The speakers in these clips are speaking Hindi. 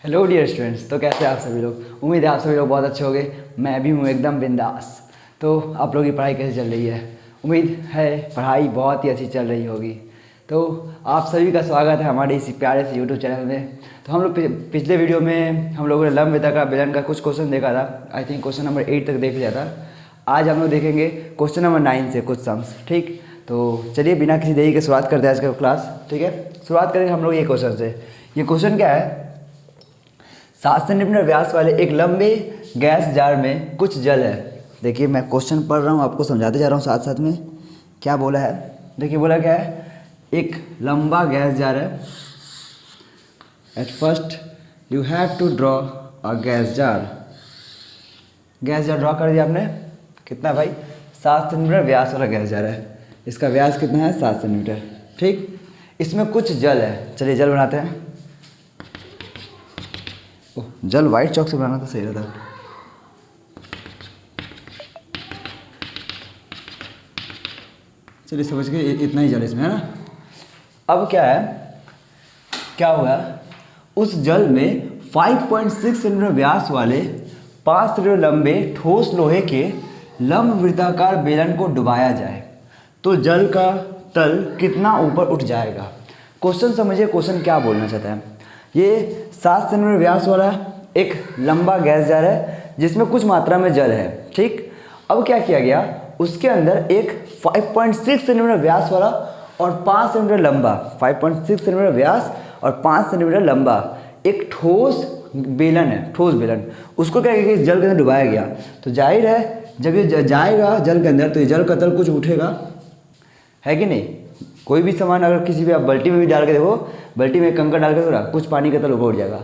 Hello dear students. तो कैसे आप सभी लोग? उम्मीद है आप सभी लोग बहुत अच्छे होंगे। मैं भी हूँ एकदम बिंदास। तो आप लोगों की पढ़ाई कैसे चल रही है? उम्मीद है पढ़ाई बहुत ही अच्छी चल रही होगी। तो आप सभी का स्वागत है हमारे इसी प्यारे से यूट्यूब चैनल में। तो हम लोग पिछले वीडियो में हम लोगों ने लंब विता का बेलन का कुछ क्वेश्चन देखा था। आई थिंक क्वेश्चन नंबर 8 तक देख लिया था। आज हम लोग देखेंगे क्वेश्चन नंबर 9 से कुछ सम्स। ठीक, तो चलिए बिना किसी देरी के शुरुआत करते हैं आज का क्लास। ठीक है, शुरुआत करेंगे हम लोग ये क्वेश्चन से। ये क्वेश्चन क्या है? 7 सेंटीमीटर व्यास वाले एक लंबे गैस जार में कुछ जल है। देखिए मैं क्वेश्चन पढ़ रहा हूँ, आपको समझाते जा रहा हूँ साथ साथ में। क्या बोला है? देखिए बोला क्या है, एक लंबा गैस जार है। At first you have to draw a gas jar. Gas jar draw कर दिया आपने। कितना भाई? 7 सेंटीमीटर व्यास वाला गैस जार है। इसका व्यास कितना है? 7 सेंटीमीटर। ठीक, इसमें कुछ जल है। चलिए जल बनाते हैं। जल वाइट चौक से बनाना तो सही रहता। चलिए समझ गए, इतना ही जल इसमें है ना। अब क्या है, क्या हुआ? उस जल में 5.6 सेंटीमीटर व्यास वाले 5 सेंटीमीटर लंबे ठोस लोहे के लंब वृत्ताकार बेलन को डुबाया जाए तो जल का तल कितना ऊपर उठ जाएगा? क्वेश्चन समझिए, क्वेश्चन क्या बोलना चाहता है। ये 7 सेंटीमीटर व्यास वाला एक लंबा गैस जार है जिसमें कुछ मात्रा में जल है। ठीक, अब क्या किया गया, उसके अंदर एक 5.6 सेंटीमीटर व्यास वाला और 5 सेंटीमीटर लंबा, 5.6 सेंटीमीटर व्यास और 5 सेंटीमीटर लंबा एक ठोस बेलन है। ठोस बेलन, उसको क्या किया, इस जल के अंदर डुबाया गया। तो जाहिर है जब ये जाएगा जल के अंदर तो ये जल का तल कुछ उठेगा, है कि नहीं? कोई भी सामान अगर किसी भी आप बाल्टी में भी डाल के देखो, बाल्टी में कंकड़ डाल के देखो ना, कुछ पानी का तल ऊपर उठ जाएगा।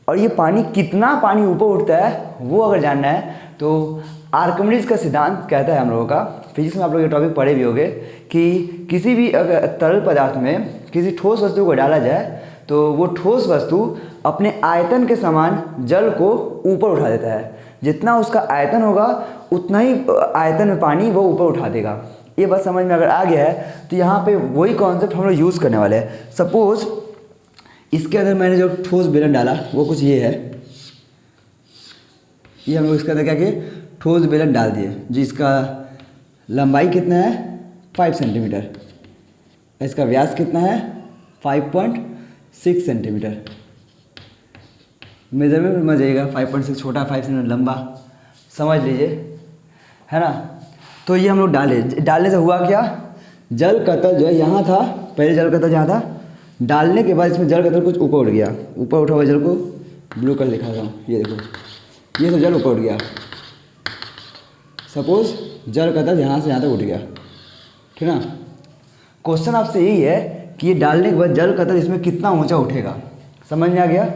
और ये पानी, कितना पानी ऊपर उठता है वो अगर जानना है तो आर्किमिडीज का सिद्धांत कहता है हम लोगों का। फिजिक्स में आप लोग ये टॉपिक पढ़े भी होंगे कि किसी भी अगर तरल पदार्थ में किसी ठोस वस्तु को डाला जाए तो वो ठोस वस्तु अपने आयतन के समान जल को ऊपर उठा देता है। जितना उसका आयतन होगा उतना ही आयतन में पानी वो ऊपर उठा देगा। ये बात समझ में अगर आ गया है तो यहाँ पे वही कॉन्सेप्ट हम लोग यूज़ करने वाले हैं। सपोज इसके अंदर मैंने जो ठोस बेलन डाला वो कुछ ये है। ये हम लोग इसके अंदर क्या किए, ठोस बेलन डाल दिए जिसका लंबाई कितना है? 5 सेंटीमीटर। इसका व्यास कितना है? 5.6 सेंटीमीटर। मेजरमेंट में जाइएगा, 5.6 छोटा, 5 सेंटीमीटर लंबा, समझ लीजिए, है ना। तो ये हम लोग डालने से हुआ क्या, जल का तल जो है यहाँ था, पहले जल का तल यहाँ था, डालने के बाद इसमें जल का तल कुछ ऊपर उठ गया। ऊपर उठा हुआ जल को ब्लू कलर दिखा रहा हूँ, ये देखो, ये तो जल ऊपर उठ गया। सपोज जल का तल यहाँ से यहाँ तक उठ गया, ठीक ना। क्वेश्चन आपसे यही है कि ये डालने के बाद जल का तल इसमें कितना ऊंचा उठेगा। समझ में आ गया?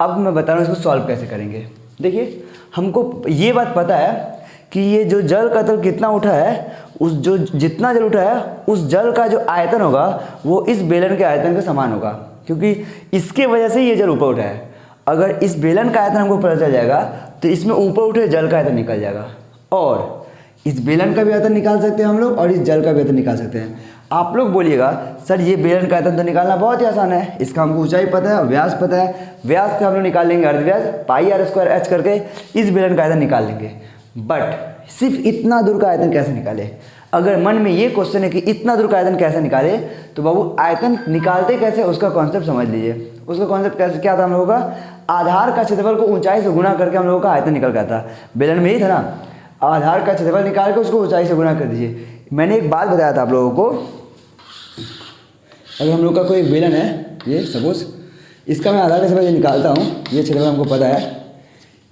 अब मैं बता रहा हूँ इसको सॉल्व कैसे करेंगे। देखिए हमको ये बात पता है कि ये जो जल का तल कितना उठा है, उस जो जितना जल उठा है उस जल का जो आयतन होगा वो इस बेलन के आयतन के समान होगा, क्योंकि इसके वजह से ये जल ऊपर उठा है। अगर इस बेलन का आयतन हमको पता चल जाएगा तो इसमें ऊपर उठे जल का आयतन निकल जाएगा, और इस बेलन का भी आयतन निकाल सकते हैं हम लोग और इस जल का भी आयतन निकाल सकते हैं। आप लोग बोलिएगा सर ये बेलन का आयतन तो निकालना बहुत ही आसान है, इसका हमको ऊंचाई पता है, व्यास पता है, व्यास से हम लोग निकाल लेंगे अर्धव्यास, पाई आर स्क्वायर एच करके इस बेलन का आयतन निकाल लेंगे। बट सिर्फ इतना दूर का आयतन कैसे निकाले? अगर मन में ये क्वेश्चन है कि इतना दूर का आयतन कैसे निकाले, तो बाबू आयतन निकालते कैसे उसका कॉन्सेप्ट समझ लीजिए। उसका कॉन्सेप्ट कैसे क्या था हम लोगों का, आधार का क्षेत्रफल को ऊंचाई से गुणा करके हम लोगों का आयतन निकल गया था। बेलन में ही था ना, आधार का क्षेत्रफल निकाल के उसको ऊंचाई से गुणा कर दीजिए। मैंने एक बात बताया था आप लोगों को, अगर हम लोग का कोई बेलन है, ये सपोज इसका मैं आधार का क्षेत्रफल निकालता हूँ, ये क्षेत्रफल हमको पता है,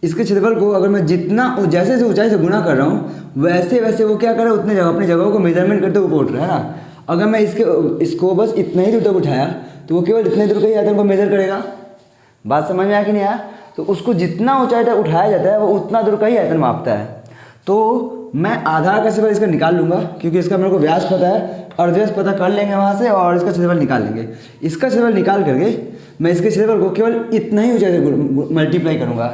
इसके क्षेत्रफल को अगर मैं जितना जैसे जैसे ऊंचाई से गुणा कर रहा हूँ वैसे वैसे वो क्या कर रहा है, उतने जगह अपनी जगहों को मेजरमेंट करते ऊपर उठ रहा है ना। अगर मैं इसको बस इतना ही दूर तक उठाया तो वो केवल इतने दूर का ही आयतन को मेजर करेगा। बात समझ में आया कि नहीं आया? तो उसको जितना ऊंचाई तक उठाया जाता है वो उतना दूर का ही आयतन मापता है। तो मैं आधार का क्षेत्रफल इसका निकाल लूँगा, क्योंकि इसका मेरे को व्यास पता है, अर्धव्यास पता कर लेंगे वहाँ से और इसका क्षेत्रफल निकाल लेंगे। इसका क्षेत्रफल निकाल करके मैं इसके क्षेत्रफल को केवल इतना ही ऊंचाई से मल्टीप्लाई करूँगा।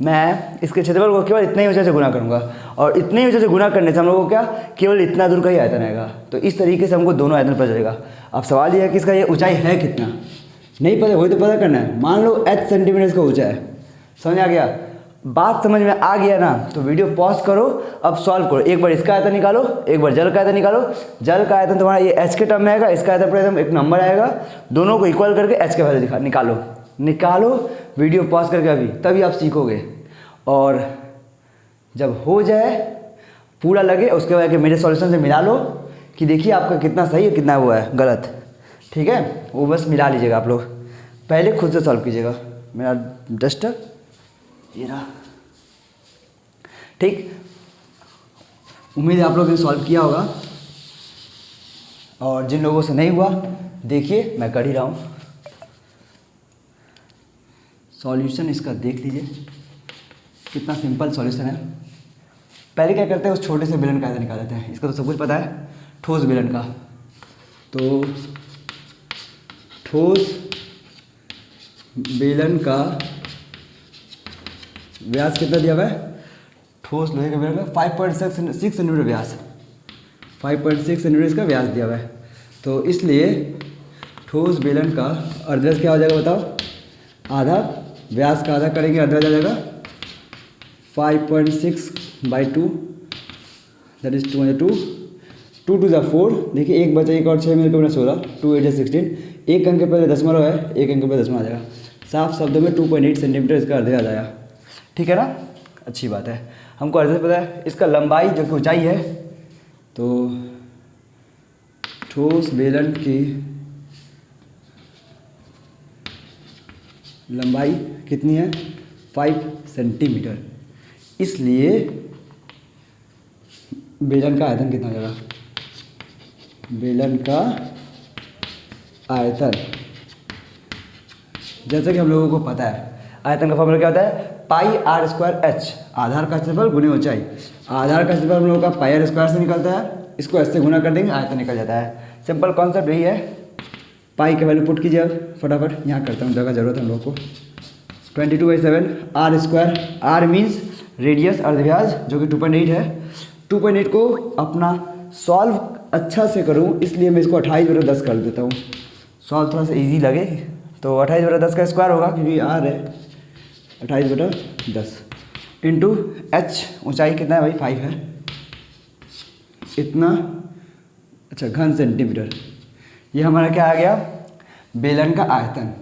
मैं इसके क्षेत्रफल को केवल इतना ही ऊंचाई से गुणा करूँगा, और इतने ही ऊंचाई से गुणा करने से हम लोगों को क्या, केवल इतना दूर का ही आयतन आएगा। तो इस तरीके से हमको दोनों आयतन पता चलेगा। अब सवाल ये है कि इसका ये ऊंचाई है कितना। नहीं पता, वही तो पता करना है। मान लो h सेंटीमीटर इसका ऊंचा है, समझ आ गया? बात समझ में आ गया ना? तो वीडियो पॉज करो, अब सॉल्व करो। एक बार इसका आयतन निकालो, एक बार जल का आयतन निकालो। जल का आयतन तुम्हारा ये h के टर्म में आएगा, इसका आयतन पर एकदम एक नंबर आएगा, दोनों को इक्वल करके h के वैल्यू निकालो। वीडियो पॉज करके अभी, तभी आप सीखोगे। और जब हो जाए पूरा लगे, उसके बाद मेरे सॉल्यूशन से मिला लो कि देखिए आपका कितना सही है कितना वो है गलत, ठीक है? वो बस मिला लीजिएगा आप लोग, पहले खुद से सॉल्व कीजिएगा। मेरा डस्टर ये रहा, ठीक। उम्मीद है आप लोगों ने सॉल्व किया होगा, और जिन लोगों से नहीं हुआ देखिए मैं कर ही रहा हूँ। सॉल्यूशन इसका देख लीजिए कितना सिंपल सॉल्यूशन है। पहले क्या करते हैं, उस छोटे से बेलन का आयतन निकाल लेते हैं। इसका तो सब कुछ पता है, ठोस बेलन का। तो ठोस बेलन का व्यास कितना दिया हुआ है? ठोस लोहे का बेलन का 5.6 सेंटीमीटर व्यास, 5.6 सेंटीमीटर इसका व्यास दिया हुआ है। तो इसलिए ठोस बेलन का अर्धव्यास क्या हो जाएगा बताओ? आधा, व्यास का आधा करेंगे, अर्धव्यास आ जाएगा 5.6/2, दैट इज 2 2 2 ज़ा 4। देखिए एक बचा, एक और 6 मिलकर बना 16, 2 8 16। एक अंक के पहले दशमलव है, एक अंक के पहले दशमलव आ जाएगा। साफ शब्दों में 2.8 सेंटीमीटर इसका अर्धव्यास आया, ठीक है ना? अच्छी बात है, हमको अर्धव्यास पता है। इसका लंबाई जो कि ऊंचाई है, तो ठोस बेलन की लंबाई कितनी है? 5 सेंटीमीटर। इसलिए बेलन का आयतन कितना हो जाएगा? बेलन का आयतन, जैसा कि हम लोगों को पता है, आयतन का फॉर्मूला क्या होता है? पाई आर स्क्वायर एच, आधार का क्षेत्रफल गुने ऊंचाई। आधार का क्षेत्रफल हम लोगों का पाई आर स्क्वायर से निकलता है, इसको एच से गुना कर देंगे, आयतन निकल जाता है। सिंपल कॉन्सेप्ट यही है। पाई के वैल्यू पुट कीजिए, अब फटाफट यहाँ करता हूँ, जगह जरूरत है हम लोग को। 22/7 r square, r means radius अर्धव्यास जो कि 2.8 है। 2.8 को अपना सॉल्व अच्छा से करूँ इसलिए मैं इसको 28/10 कर देता हूँ, सॉल्व थोड़ा सा इजी लगे। तो 28/10 का स्क्वायर होगा, क्योंकि आर है 28/10 इंटू एच, ऊंचाई कितना है भाई? 5 है, इतना। अच्छा, घन सेंटीमीटर। ये हमारा क्या आ गया? बेलन का आयतन।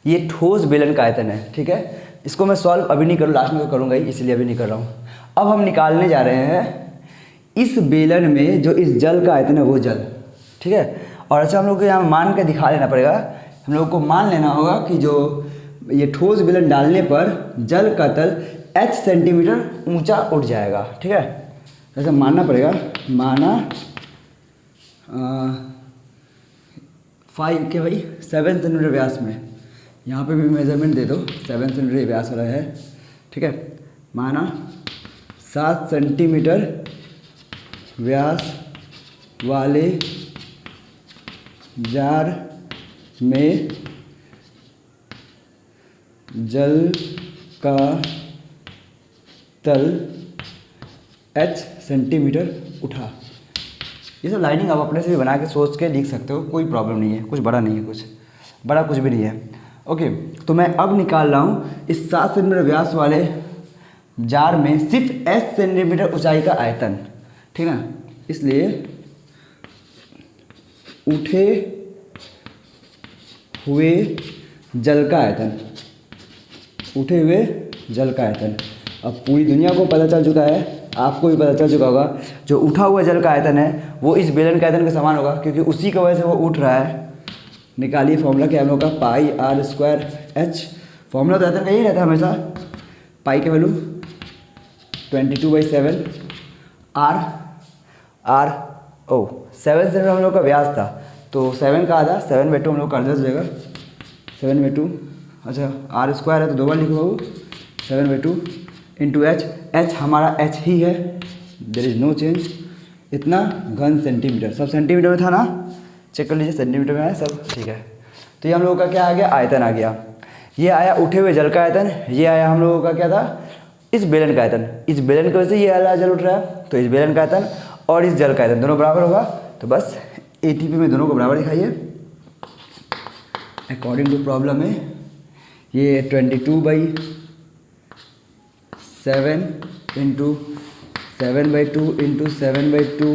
ये ठोस बेलन का आयतन है, ठीक है? इसको मैं सॉल्व अभी नहीं करूँ, लास्ट में तो करूँगा ही, इसलिए अभी नहीं कर रहा हूँ। अब हम निकालने जा रहे हैं इस बेलन में जो इस जल का आयतन है, वो जल, ठीक है? और अच्छा, हम लोग को यहाँ मान के दिखा लेना पड़ेगा। हम लोग को मान लेना होगा कि जो ये ठोस बेलन डालने पर जल का तल h सेंटीमीटर ऊंचा उठ जाएगा, ठीक है? ऐसा मानना पड़ेगा। माना 5 के भाई 7 सेंटीमीटर व्यास में, यहाँ पे भी मेजरमेंट दे दो, 7 सेंटीमीटर व्यास वाला है, ठीक है? माना 7 सेंटीमीटर व्यास वाले जार में जल का तल h सेंटीमीटर उठा। ये सब लाइनिंग आप अपने से भी बना के सोच के लिख सकते हो, कोई प्रॉब्लम नहीं है, कुछ बड़ा नहीं है, कुछ बड़ा कुछ भी नहीं है। ओके, तो मैं अब निकाल रहा हूँ इस 7 सेंटीमीटर व्यास वाले जार में सिर्फ h सेंटीमीटर ऊंचाई का आयतन, ठीक है? इसलिए उठे हुए जल का आयतन, उठे हुए जल का आयतन। अब पूरी दुनिया को पता चल चुका है, आपको भी पता चल चुका होगा, जो उठा हुआ जल का आयतन है वो इस बेलन के आयतन के समान होगा, क्योंकि उसी की वजह से वो उठ रहा है। निकालिए फॉर्मूला क्या हम लोग का? पाई आर स्क्वायर एच। फॉर्मूला तो आयतन का यही रहता है हमेशा। पाई के वैल्यू 22/7 आर 7 से हम लोग का व्यास था, तो 7 का आधा, 7/2 हम लोग का अर्धा हो जाएगा, 7/2। अच्छा, आर स्क्वायर है तो 2 बार लिखो बाबू, 7/2 इंटू एच हमारा एच ही है, देयर इज नो चेंज। इतना घन सेंटीमीटर, सब सेंटीमीटर में था ना, चेक कर लीजिए सेंटीमीटर में है सब, ठीक है? तो ये हम लोगों का क्या आ गया? आयतन आ गया। ये आया उठे हुए जल का आयतन, ये आया हम लोगों का क्या था? इस बेलन का आयतन। इस बेलन की वजह से ये वाला जल उठ रहा है, तो इस बेलन का आयतन और इस जल का आयतन दोनों बराबर होगा, तो बस एटीपी में दोनों को बराबर दिखाइए। अकॉर्डिंग टू प्रॉब्लम है ये 22/7 into 7/2 into 7/2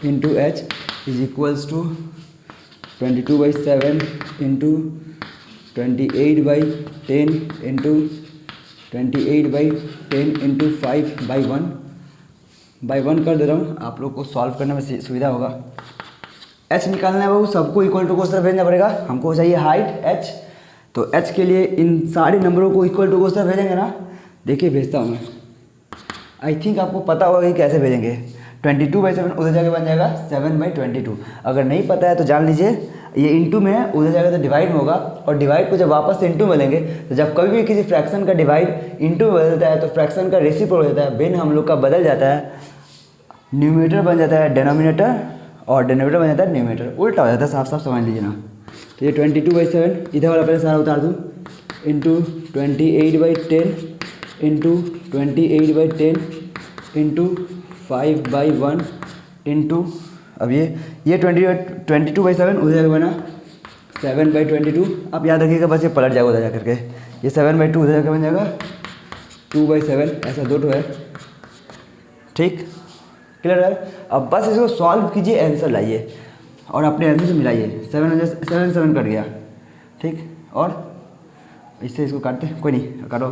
into h is equals to 22/7 into 28/10 into 28/10 into 5/1 कर दे रहा हूँ, आप लोग को सॉल्व करने में सुविधा होगा। h निकालना है वो सबको इक्वल टू को तरफ भेजना पड़ेगा, हमको चाहिए हाइट h, तो h के लिए इन सारे नंबरों को इक्वल टू को तरफ भेजेंगे ना। देखिए भेजता हूँ मैं, आई थिंक आपको पता होगा कि कैसे भेजेंगे। 22/7 उधर जाके बन जाएगा 7/22। अगर नहीं पता है तो जान लीजिए, ये इंटू में है, उधर जाएगा तो डिवाइड में होगा, और डिवाइड को जब वापस से इंटू में लेंगे तो जब कभी भी किसी फ्रैक्शन का डिवाइड इंटू में बदलता है तो फ्रैक्शन का रेसिप्रोकल हो जाता है, बिन हम लोग का बदल जाता है, न्यूमरेटर बन जाता है डेनोमिनेटर और डिनोमिनेटर बन जाता है न्यूमरेटर, उल्टा हो जाता है, साफ साफ समझ लीजिए ना। तो ये 22/7 इधर वाला पहले सारा उतार दूँ, इंटू 28/10 इंटू 28/10 इंटू 5/1 इंटू, अब ये 22/7 उधर जाकर बना 7/22। आप याद रखिएगा, बस ये पलट जाएगा उधर जाकर के, ये 7/2 उधर जाकर बन जाएगा 2/7, ऐसा दो है, ठीक, क्लियर है। अब बस इसको सॉल्व कीजिए, आंसर लाइए और अपने आंसर से मिलाइए। 7 कट गया, ठीक, और इससे इसको काटते, कोई नहीं काटो,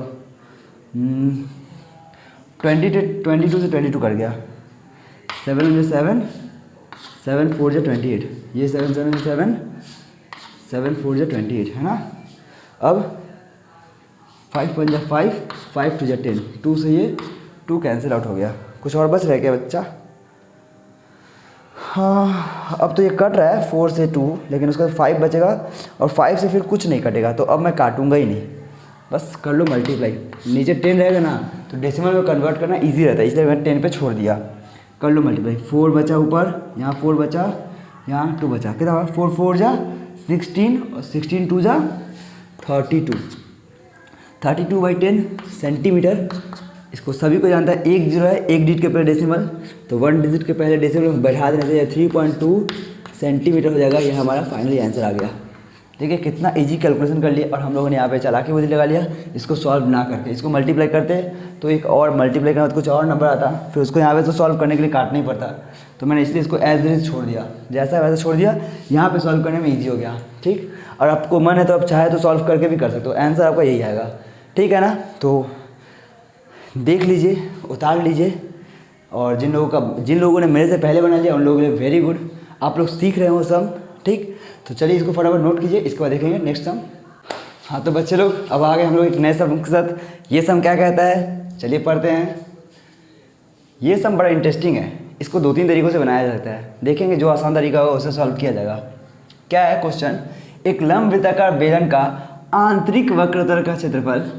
22 से 22 कट गया, 7 7 4 28, ये 7 7 7 7 4 28 है ना। अब 5 1 5 5 2 10, 2 से ये 2 कैंसिल आउट हो गया, कुछ और बच रह गया बच्चा। हाँ, अब तो ये कट रहा है 4 से 2, लेकिन उसका 5 बचेगा और 5 से फिर कुछ नहीं कटेगा, तो अब मैं काटूंगा ही नहीं, बस कर लो मल्टीप्लाई। नीचे 10 रहेगा ना तो डेसिमल में कन्वर्ट करना इजी रहता है, इसलिए मैंने 10 पे छोड़ दिया। कर लो मल्टीप्लाई, 4 बचा ऊपर, यहाँ 4 बचा, यहाँ 2 बचा, कितना हुआ 4 4 जा 16 और 16 2 जा 32, 32/10 सेंटीमीटर। इसको सभी को जानता है, एक जीरो है, एक डिजिट के पहले डेसिमल, तो 1 डिजिट के पहले डेसिमल बढ़ा देने से 3.2 सेंटीमीटर हो जाएगा। यह हमारा फाइनली आंसर आ गया। देखिए कितना इजी कैलकुलेशन कर लिया, और हम लोगों ने यहाँ पे चालाकी बुद्धि लगा लिया, इसको सॉल्व ना करके इसको मल्टीप्लाई करते तो एक और मल्टीप्लाई करना तो कुछ और नंबर आता, फिर उसको यहाँ पे तो सॉल्व करने के लिए काटना ही पड़ता, तो मैंने इसलिए इसको एज इट छोड़ दिया, जैसा वैसा छोड़ दिया, यहाँ पे सॉल्व करने में ईजी हो गया, ठीक। और आपको मन है तो आप चाहे तो सॉल्व करके भी कर सकते हो, आंसर आपका यही आएगा, ठीक है ना। तो देख लीजिए, उतार लीजिए, और जिन लोगों ने मेरे से पहले बना लिया उन लोगों के लिए वेरी गुड, आप लोग सीख रहे हो सब, ठीक। तो चलिए इसको फटाफट नोट कीजिए, इसके बाद देखेंगे नेक्स्ट सम। हाँ तो बच्चे लोग अब आ गए हम लोग एक नए सम के साथ। ये सम क्या कहता है, चलिए पढ़ते हैं। ये सम बड़ा इंटरेस्टिंग है, इसको 2-3 तरीक़ों से बनाया जाता है, देखेंगे जो आसान तरीका होगा उससे सॉल्व किया जाएगा। क्या है क्वेश्चन, एक लंबवृत्ताकार बेलन का आंतरिक वक्रतल का क्षेत्रफल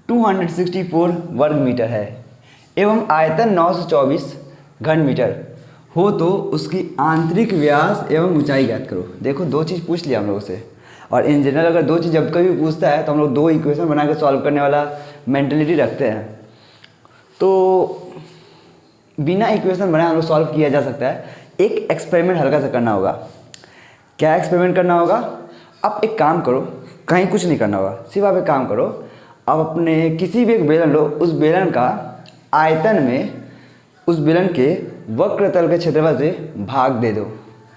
264 वर्ग मीटर है एवं आयतन 924 घन मीटर हो, तो उसकी आंतरिक व्यास एवं ऊंचाई ज्ञात करो। देखो 2 चीज़ पूछ लिया हम लोगों से, और इन जनरल अगर 2 चीज़ जब कभी पूछता है तो हम लोग 2 इक्वेशन बना के सॉल्व करने वाला मेंटलिटी रखते हैं, तो बिना इक्वेशन बनाए हम लोग सॉल्व किया जा सकता है। एक एक्सपेरिमेंट हल्का सा करना होगा। क्या एक्सपेरिमेंट करना होगा, आप एक काम करो, कहीं कुछ नहीं करना होगा, सिर्फ आप एक काम करो, आप अपने किसी भी एक बेलन लो, उस बेलन का आयतन में उस बेलन के वक्रतल के क्षेत्रफल से भाग दे दो।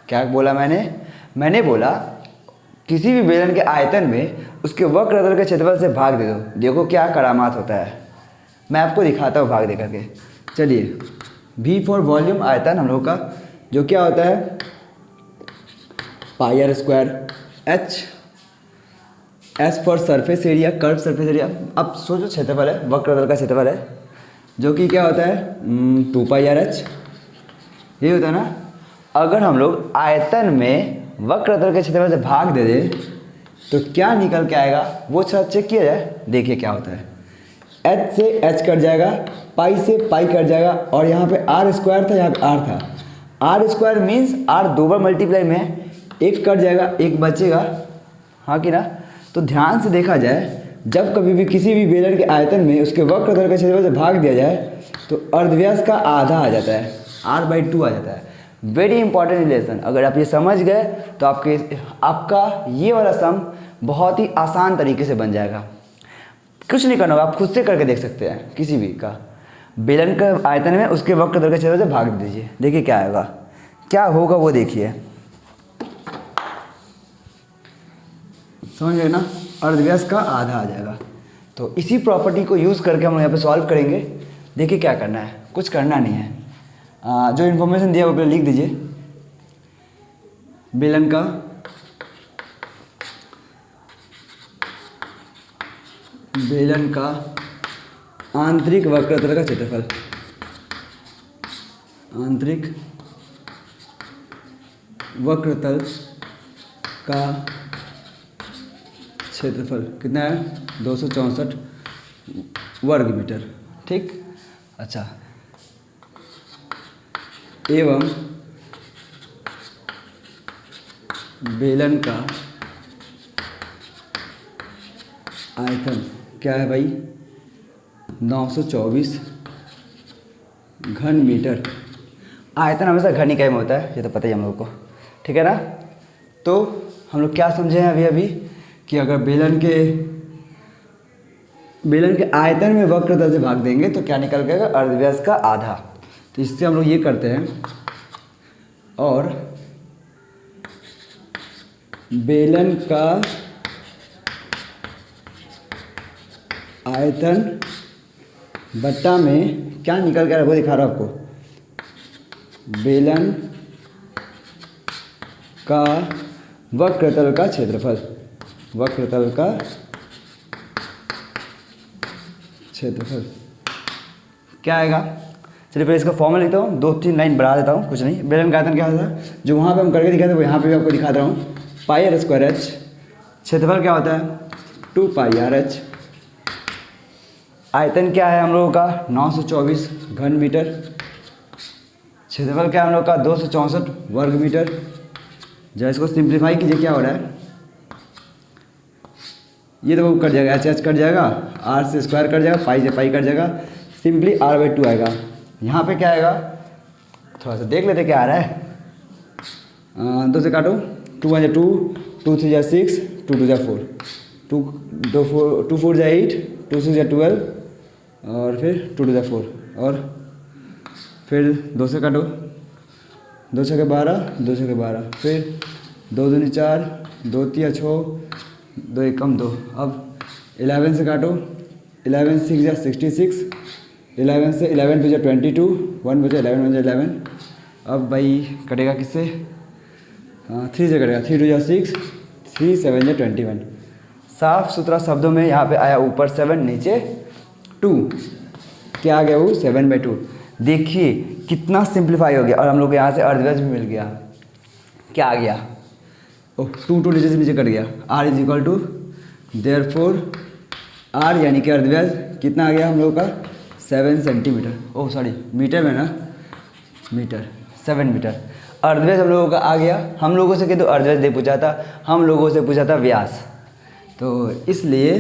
क्या बोला मैंने बोला किसी भी बेलन के आयतन में उसके वक्रतल के क्षेत्रफल से भाग दे दो, देखो क्या करामात होता है। मैं आपको दिखाता हूँ भाग दे करके। चलिए, V फॉर वॉल्यूम आयतन हम लोग का, जो क्या होता है pi r square, H S for surface area, curve surface area. अब सोचो क्षेत्रफल है, वक्रतल का क्षेत्रफल है, जो कि क्या होता है 2πRH, ये होता है ना। अगर हम लोग आयतन में वक्रतल के क्षेत्रफल से भाग दे दें तो क्या निकल के आएगा वो चेक किया जाए। देखिए क्या होता है, H से H कट जाएगा, पाई से पाई कट जाएगा, और यहाँ पे R स्क्वायर था, यहाँ पे R था। R स्क्वायर मीन्स R 2 बार मल्टीप्लाई में, एक कट जाएगा, एक बचेगा, हाँ कि ना। तो ध्यान से देखा जाए, जब कभी भी किसी भी बेलन के आयतन में उसके वक्रतल के क्षेत्रफल से भाग दिया जाए तो अर्धव्यास का आधा आ जाता है, R/2 आ जाता है। Very important relation. अगर आप ये समझ गए तो आपका ये वाला सम बहुत ही आसान तरीके से बन जाएगा। कुछ नहीं करना होगा, आप खुद से करके देख सकते हैं किसी भी का। बेलन का आयतन में उसके वक्रतल के क्षेत्र से भाग दीजिए, देखिए क्या आएगा, क्या होगा वो देखिए। समझ गए ना, अर्धव्यास का आधा आ जाएगा। तो इसी प्रॉपर्टी को यूज़ करके हम यहाँ पे सॉल्व करेंगे। देखिए क्या करना है, कुछ करना नहीं है। जो इन्फॉर्मेशन दिया वो पहले लिख दीजिए। बेलन का आंतरिक वक्रतल का क्षेत्रफल, आंतरिक वक्रतल का क्षेत्रफल कितना है, 264 वर्ग मीटर। ठीक, अच्छा, एवं बेलन का आयतन क्या है भाई, 924 घन मीटर। आयतन हमेशा घन इकाई में होता है, ये तो पता ही हम लोग को, ठीक है ना। तो हम लोग क्या समझे हैं अभी कि अगर बेलन के आयतन में वक्रतल से भाग देंगे तो क्या निकल जाएगा, अर्धव्यास का आधा। तो इससे हम लोग ये करते हैं, और बेलन का आयतन बट्टा में क्या निकल गया वो दिखा रहा हूँ आपको, बेलन का वक्रतल का क्षेत्रफल, वक्रतल का क्षेत्रफल क्या आएगा। चलिए पहले इसका फॉर्मूला लिखता हूँ, 2-3 लाइन बढ़ा देता हूँ, कुछ नहीं। बेलन का आयतन क्या होता है, जो वहाँ पे हम करके दिखाते वो यहाँ पे भी आपको दिखा रहा हूँ, पाई आर स्क्वायर एच। क्षेत्रफल क्या होता है, 2 पाई आर एच। आयतन क्या है हम लोगों का, 924 घन मीटर। क्षेत्रफल क्या है हम लोग का, 264 वर्ग मीटर। जब इसको सिंप्लीफाई कीजिए क्या हो रहा है, ये तो वो कट जाएगा, एच एच कट जाएगा, आर से स्क्वायर कट जाएगा, पाई से पाई कट जाएगा, सिंपली r/2 आएगा। यहाँ पे क्या आएगा, थोड़ा सा देख लेते क्या आ रहा है। 2 से काटो, 2 1 2, 2 3 6, 2 2 4, 2 4 8, 2 6 12, और फिर 2 2 4, और फिर 2 से काटो, 2 6 12, 2 6 12, फिर 2 2 4, 2 3 6, 2 1 2। अब 11 से काटो, 11 6 66, 11 से 11 बचा 22, 1 बचा 11 बचा 11। अब भाई कटेगा किससे, 3 से कटेगा, 3 2 6, 3 7 21। साफ सुथरा शब्दों में यहाँ पे आया ऊपर 7, नीचे 2, क्या आ गया वो 7/2। देखिए कितना सिंप्लीफाई हो गया, और हम लोग को यहाँ से अर्धव्यास भी मिल गया। क्या आ गया, 2 नीचे से नीचे कट गया, r is equal to, therefore r यानी कि अर्धव्यास कितना आ गया हम लोगों का, 7 सेंटीमीटर। ओह सॉरी, मीटर में ना, मीटर, 7 मीटर। अर्धव्यास हम लोगों का आ गया। हम लोगों से तो अर्धव्यास नहीं पूछा था, हम लोगों से पूछा था व्यास। तो इसलिए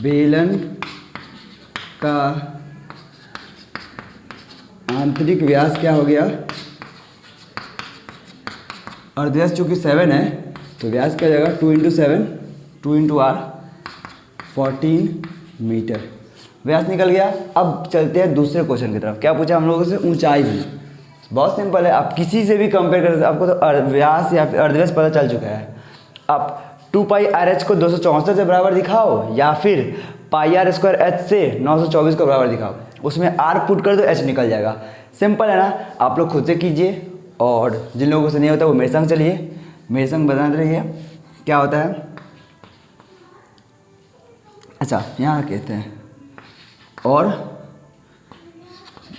बेलन का आंतरिक व्यास क्या हो गया, अर्धव्यास चूँकि 7 है तो व्यास क्या जाएगा, 2 × 7, 2 × r, 14 मीटर। व्यास निकल गया। अब चलते हैं दूसरे क्वेश्चन की तरफ। क्या पूछा हम लोगों से, ऊंचाई भी। बहुत सिंपल है, आप किसी से भी कंपेयर कर सकते हैं, आपको तो व्यास या फिर अर्धव्यास पता चल चुका है। आप 2 पाई आर एच को 264 से बराबर दिखाओ, या फिर पाई आर स्क्वायर एच से 924 को बराबर दिखाओ, उसमें आर पुट कर दो, एच निकल जाएगा। सिंपल है ना, आप लोग खुद से कीजिए, और जिन लोगों से नहीं होता वो मेरे संग चलिए, मेरे संग बताते रहिए क्या होता है। अच्छा यहाँ कहते हैं, और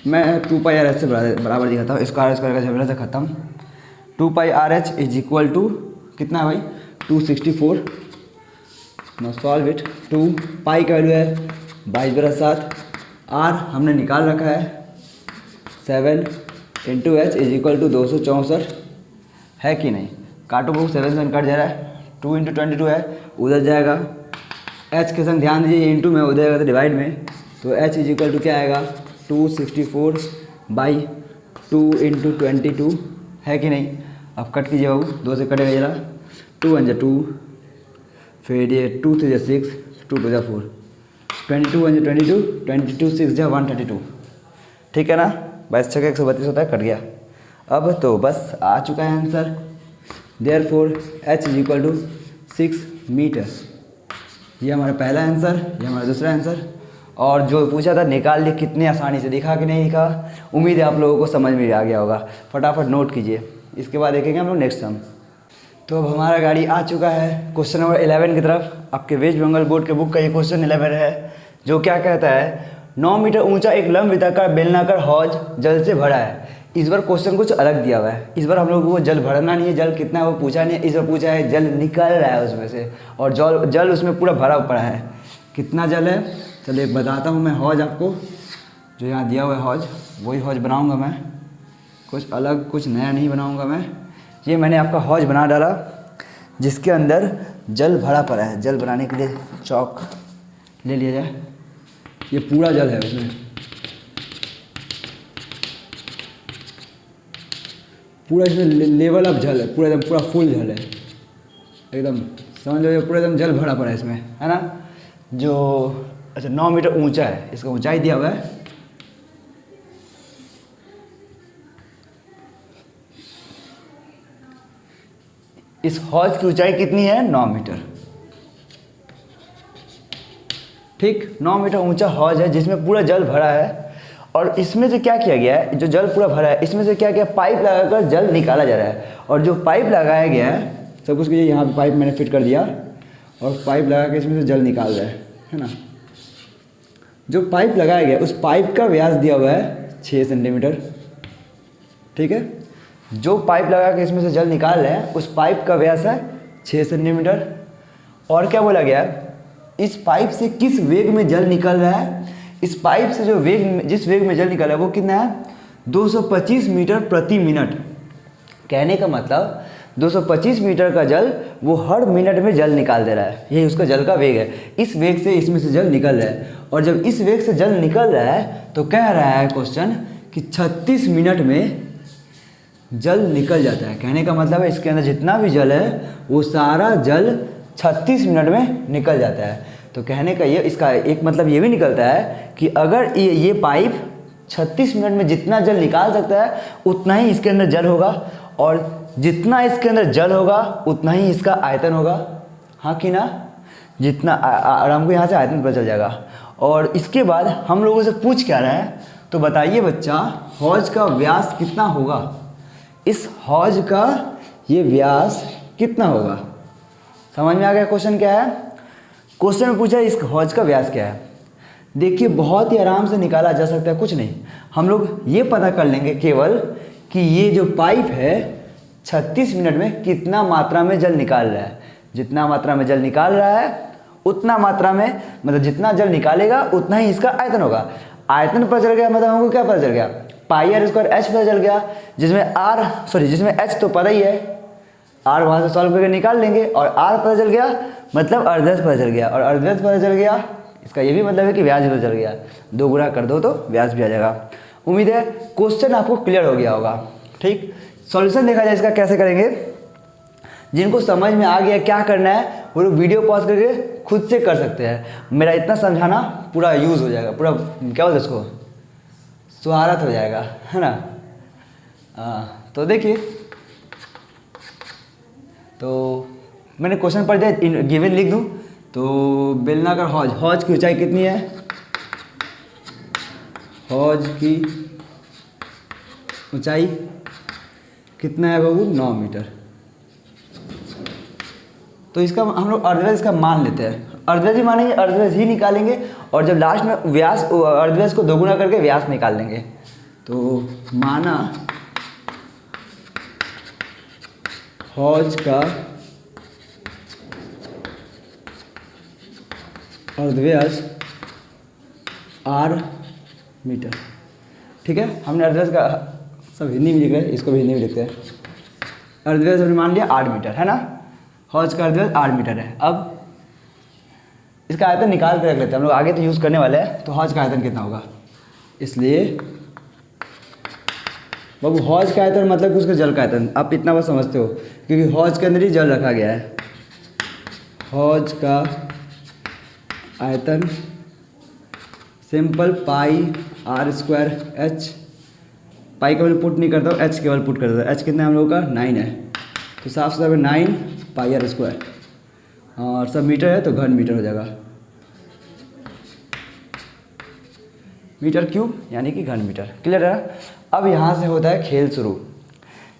मैं 2 पाई आर एच से बराबर दिखाता हूँ, स्क्वायर स्क्वायर का झमेला से ख़त्म। 2 pi r h is equal to कितना है भाई, 264। No solve it. 2 पाई का वैल्यू है 22/7, आर हमने निकाल रखा है 7 into h is equal to 264, है कि नहीं। काटो वो 7 से कट जा रहा है, 2 × 22 है, उधर जाएगा। एच के संग ध्यान दीजिए, इंटू में उधर जाएगा तो डिवाइड में, तो एच इज इक्वल टू क्या आएगा, 264/2 × 22 है कि नहीं। अब कट कीजिए बाबू, 2 से कटेगा जरा, 2 1 2, फिर ये 2 3 6, 2 2 4, 22 1 22, 22 6 132, ठीक है ना। 22 6 132 होता है, कट गया। अब तो बस आ चुका है आंसर। Therefore h = 6 metre. ये हमारा पहला आंसर, ये हमारा दूसरा आंसर। और जो पूछा था निकाल लिए, कितने आसानी से दिखा कि नहीं दिखा। उम्मीद है आप लोगों को समझ में आ गया होगा। फटाफट नोट कीजिए, इसके बाद देखेंगे हम लोग नेक्स्ट सम। तो अब हमारा गाड़ी आ चुका है क्वेश्चन नंबर 11 की तरफ। आपके वेस्ट बंगाल बोर्ड के बुक का ये क्वेश्चन 11 है, जो क्या कहता है 9 मीटर ऊंचा एक लंब वृत्ताकार बेलनाकार हौज जल से भरा है। इस बार क्वेश्चन कुछ अलग दिया हुआ है। इस बार हम लोगों को जल भरना नहीं है, जल कितना है वो पूछा नहीं है। इस बार पूछा है जल निकल रहा है उसमें से, और जल उसमें पूरा भरा पड़ा है। कितना जल है चलिए बताता हूँ मैं। हौज आपको जो यहाँ दिया हुआ है हौज, वही हौज बनाऊँगा मैं, कुछ अलग कुछ नया नहीं बनाऊँगा मैं। ये मैंने आपका हौज बना डाला जिसके अंदर जल भरा पड़ा है। जल बनाने के लिए चौक ले लिया जाए। ये पूरा जल है उसमें, पूरा इसमें लेवल अप जल है, पूरा एकदम पूरा फुल जल है एकदम, समझ लो। ये पूरा एकदम जल भरा पड़ा है इसमें, है ना। जो अच्छा 9 मीटर ऊंचा है, इसका ऊंचाई दिया हुआ है। इस हौज की ऊंचाई कितनी है 9 मीटर, ठीक। 9 मीटर ऊंचा हौज है जिसमें पूरा जल भरा है। और इसमें से क्या किया गया है, जो जल पूरा भरा है इसमें से क्या किया, पाइप लगाकर जल निकाला जा रहा है। और जो पाइप लगाया गया है, सब कुछ कीजिए, यहाँ पे पाइप मैंने फिट कर दिया और पाइप लगा के इसमें से जल निकाल रहा है ना। जो पाइप लगाया गया उस पाइप का व्यास दिया हुआ है 6 सेंटीमीटर, ठीक है। जो पाइप लगा के इसमें से जल निकाल रहे हैं उस पाइप का व्यास है 6 सेंटीमीटर। और क्या बोला गया, इस पाइप से किस वेग में जल निकल रहा है। इस पाइप से जो जिस वेग में जल निकल रहा है वो कितना है 225 मीटर प्रति मिनट। कहने का मतलब 225 मीटर का जल वो हर मिनट में जल निकाल दे रहा है, यही उसका जल का वेग है। इस वेग से इसमें से जल निकल रहा है। और जब इस वेग से जल निकल रहा है तो कह रहा है क्वेश्चन कि 36 मिनट में जल निकल जाता है। कहने का मतलब है इसके अंदर जितना भी जल है वो सारा जल 36 मिनट में निकल जाता है। तो कहने का ये, इसका एक मतलब ये भी निकलता है कि अगर ये पाइप 36 मिनट में जितना जल निकाल सकता है उतना ही इसके अंदर जल होगा, और जितना इसके अंदर जल होगा उतना ही इसका आयतन होगा, हाँ कि ना। जितना और हमको यहाँ से आयतन पता चल जाएगा। और इसके बाद हम लोगों से पूछ क्या रहा है, तो बताइए बच्चा हौज का व्यास कितना होगा। इस हौज का ये व्यास कितना होगा। समझ में आ गया क्वेश्चन क्या है। क्वेश्चन में पूछा इस हौज का व्यास क्या है। देखिए बहुत ही आराम से निकाला जा सकता है, कुछ नहीं। हम लोग ये पता कर लेंगे केवल कि ये जो पाइप है 36 मिनट में कितना मात्रा में जल निकाल रहा है। जितना मात्रा में जल निकाल रहा है उतना मात्रा में, मतलब जितना जल निकालेगा उतना ही इसका आयतन होगा। आयतन पता चल गया, मतलब हमको क्या पता चल गया, पाई आर स्क्वायर एच पता चल गया। जिसमें एच तो पता ही है, आर वहाँ से सॉल्व करके निकाल लेंगे। और आर पता चल गया मतलब अर्धव्यास पता चल गया, और अर्धव्यास पता चल गया इसका ये भी मतलब है कि व्यास भी पता चल गया। 2 गुणा कर दो तो व्यास भी आ जाएगा। उम्मीद है क्वेश्चन आपको क्लियर हो गया होगा, ठीक। सॉल्यूशन देखा जाए इसका कैसे करेंगे। जिनको समझ में आ गया क्या करना है वो लोग वीडियो पॉज करके खुद से कर सकते हैं। मेरा इतना समझाना पूरा यूज़ हो जाएगा, पूरा क्या बोलते इसको, सुहारत हो जाएगा, है ना। तो देखिए, तो मैंने क्वेश्चन पढ़ दिया, गिवन लिख दूं तो बेलनाकार हौज की ऊंचाई कितनी है, हौज की ऊंचाई कितना है बाबू 9 मीटर। तो इसका हम लोग अर्धव्यास इसका मान लेते हैं, अर्धव्यास ही मानेंगे, अर्धव्यास ही निकालेंगे। और जब लास्ट में व्यास अर्धव्यास को 2 गुना करके व्यास निकाल लेंगे। तो माना हौज का अर्धव्यास r मीटर, ठीक है। हमने अर्धव्यास का सब हिंदी में लिख रहे हैं, इसको भी हिंदी में लिखते हैं। अर्धव्यास हमने मान लिया 8 मीटर, है ना। हौज का अर्धव्यास 8 मीटर है। अब इसका आयतन निकाल कर रख लेते हैं हम लोग, आगे तो यूज़ करने वाले हैं। तो हौज का आयतन कितना होगा, इसलिए बाबू हौज का आयतन मतलब कि उसका जल का आयतन, आप इतना बात समझते हो क्योंकि हौज के अंदर ही जल रखा गया है। हौज का आयतन simple pi r square h, pi केवल पुट नहीं करता हूँ, एच केवल पुट करता हूँ। एच कितना है हम लोगों का 9 है, तो साफ साफ 9 पाई आर स्क्वायर, और सब मीटर है तो घन मीटर हो जाएगा। मीटर क्यूब यानी कि घन मीटर। क्लियर है। अब यहाँ से होता है खेल शुरू।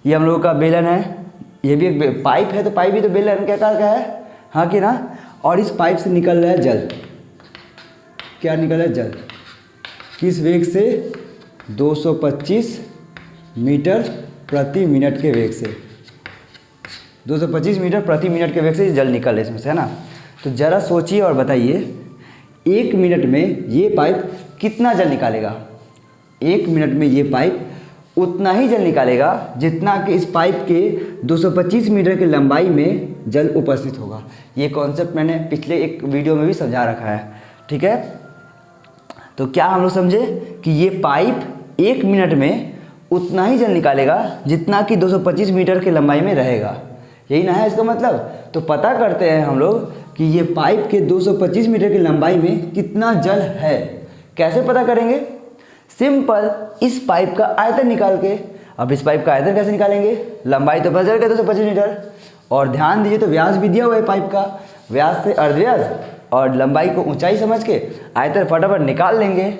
ये हम लोगों का बेलन है, ये भी एक पाइप है, तो पाइप भी तो बेलन के आकार का है, हाँ कि ना। और इस पाइप से निकल रहा है जल। क्या निकल रहा है? जल। किस वेग से? 225 मीटर प्रति मिनट के वेग से। 225 मीटर प्रति मिनट के वेग से जल निकल है इसमें से, है ना। तो ज़रा सोचिए और बताइए 1 मिनट में ये पाइप कितना जल निकालेगा? 1 मिनट में ये पाइप उतना ही जल निकालेगा जितना कि इस पाइप के 225 मीटर की लंबाई में जल उपस्थित होगा। ये कॉन्सेप्ट मैंने पिछले एक वीडियो में भी समझा रखा है, ठीक है। तो क्या हम लोग समझे कि ये पाइप 1 मिनट में उतना ही जल निकालेगा जितना कि 225 मीटर की लंबाई में रहेगा, यही ना है इसका मतलब। तो पता करते हैं हम लोग कि ये पाइप के 225 मीटर की लंबाई में कितना जल है। कैसे पता करेंगे? सिंपल, इस पाइप का आयतन निकाल के। अब इस पाइप का आयतन कैसे निकालेंगे? लंबाई तो पता चल गया 225 मीटर, और ध्यान दीजिए तो व्यास भी दिया हुआ है पाइप का, व्यास से अर्धव्यास और लंबाई को ऊंचाई समझ के आयतन फटाफट निकाल लेंगे।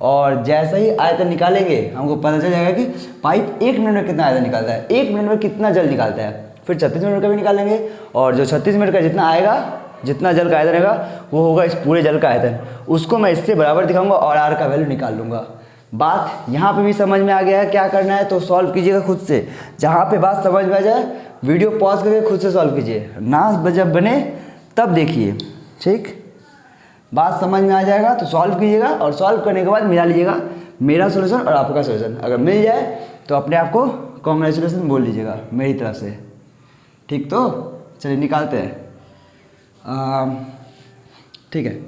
और जैसे ही आयतन निकालेंगे हमको पता चल जाएगा कि पाइप 1 मिनट में कितना आयतन निकालता है, 1 मिनट में कितना जल निकालता है। फिर 36 मिनट का भी निकालेंगे, और जो 36 मिनट का जितना आएगा, जितना जल का आयतन रहेगा वो होगा इस पूरे जल का आयतन। उसको मैं इससे बराबर दिखाऊंगा और आर का वैल्यू निकाल लूँगा। बात यहाँ पे भी समझ में आ गया है क्या करना है, तो सॉल्व कीजिएगा खुद से। जहाँ पे बात समझ में आ जाए वीडियो पॉज करके खुद से सॉल्व कीजिए, ना जब बने तब देखिए, ठीक। बात समझ में आ जाएगा तो सॉल्व कीजिएगा, और सॉल्व करने के बाद मिला लीजिएगा मेरा सोल्यूशन और आपका सोल्यूशन। अगर मिल जाए तो अपने आप को कॉन्ग्रेचुलेसन बोल लीजिएगा मेरी तरफ से, ठीक। तो चलिए निकालते हैं। ठीक है,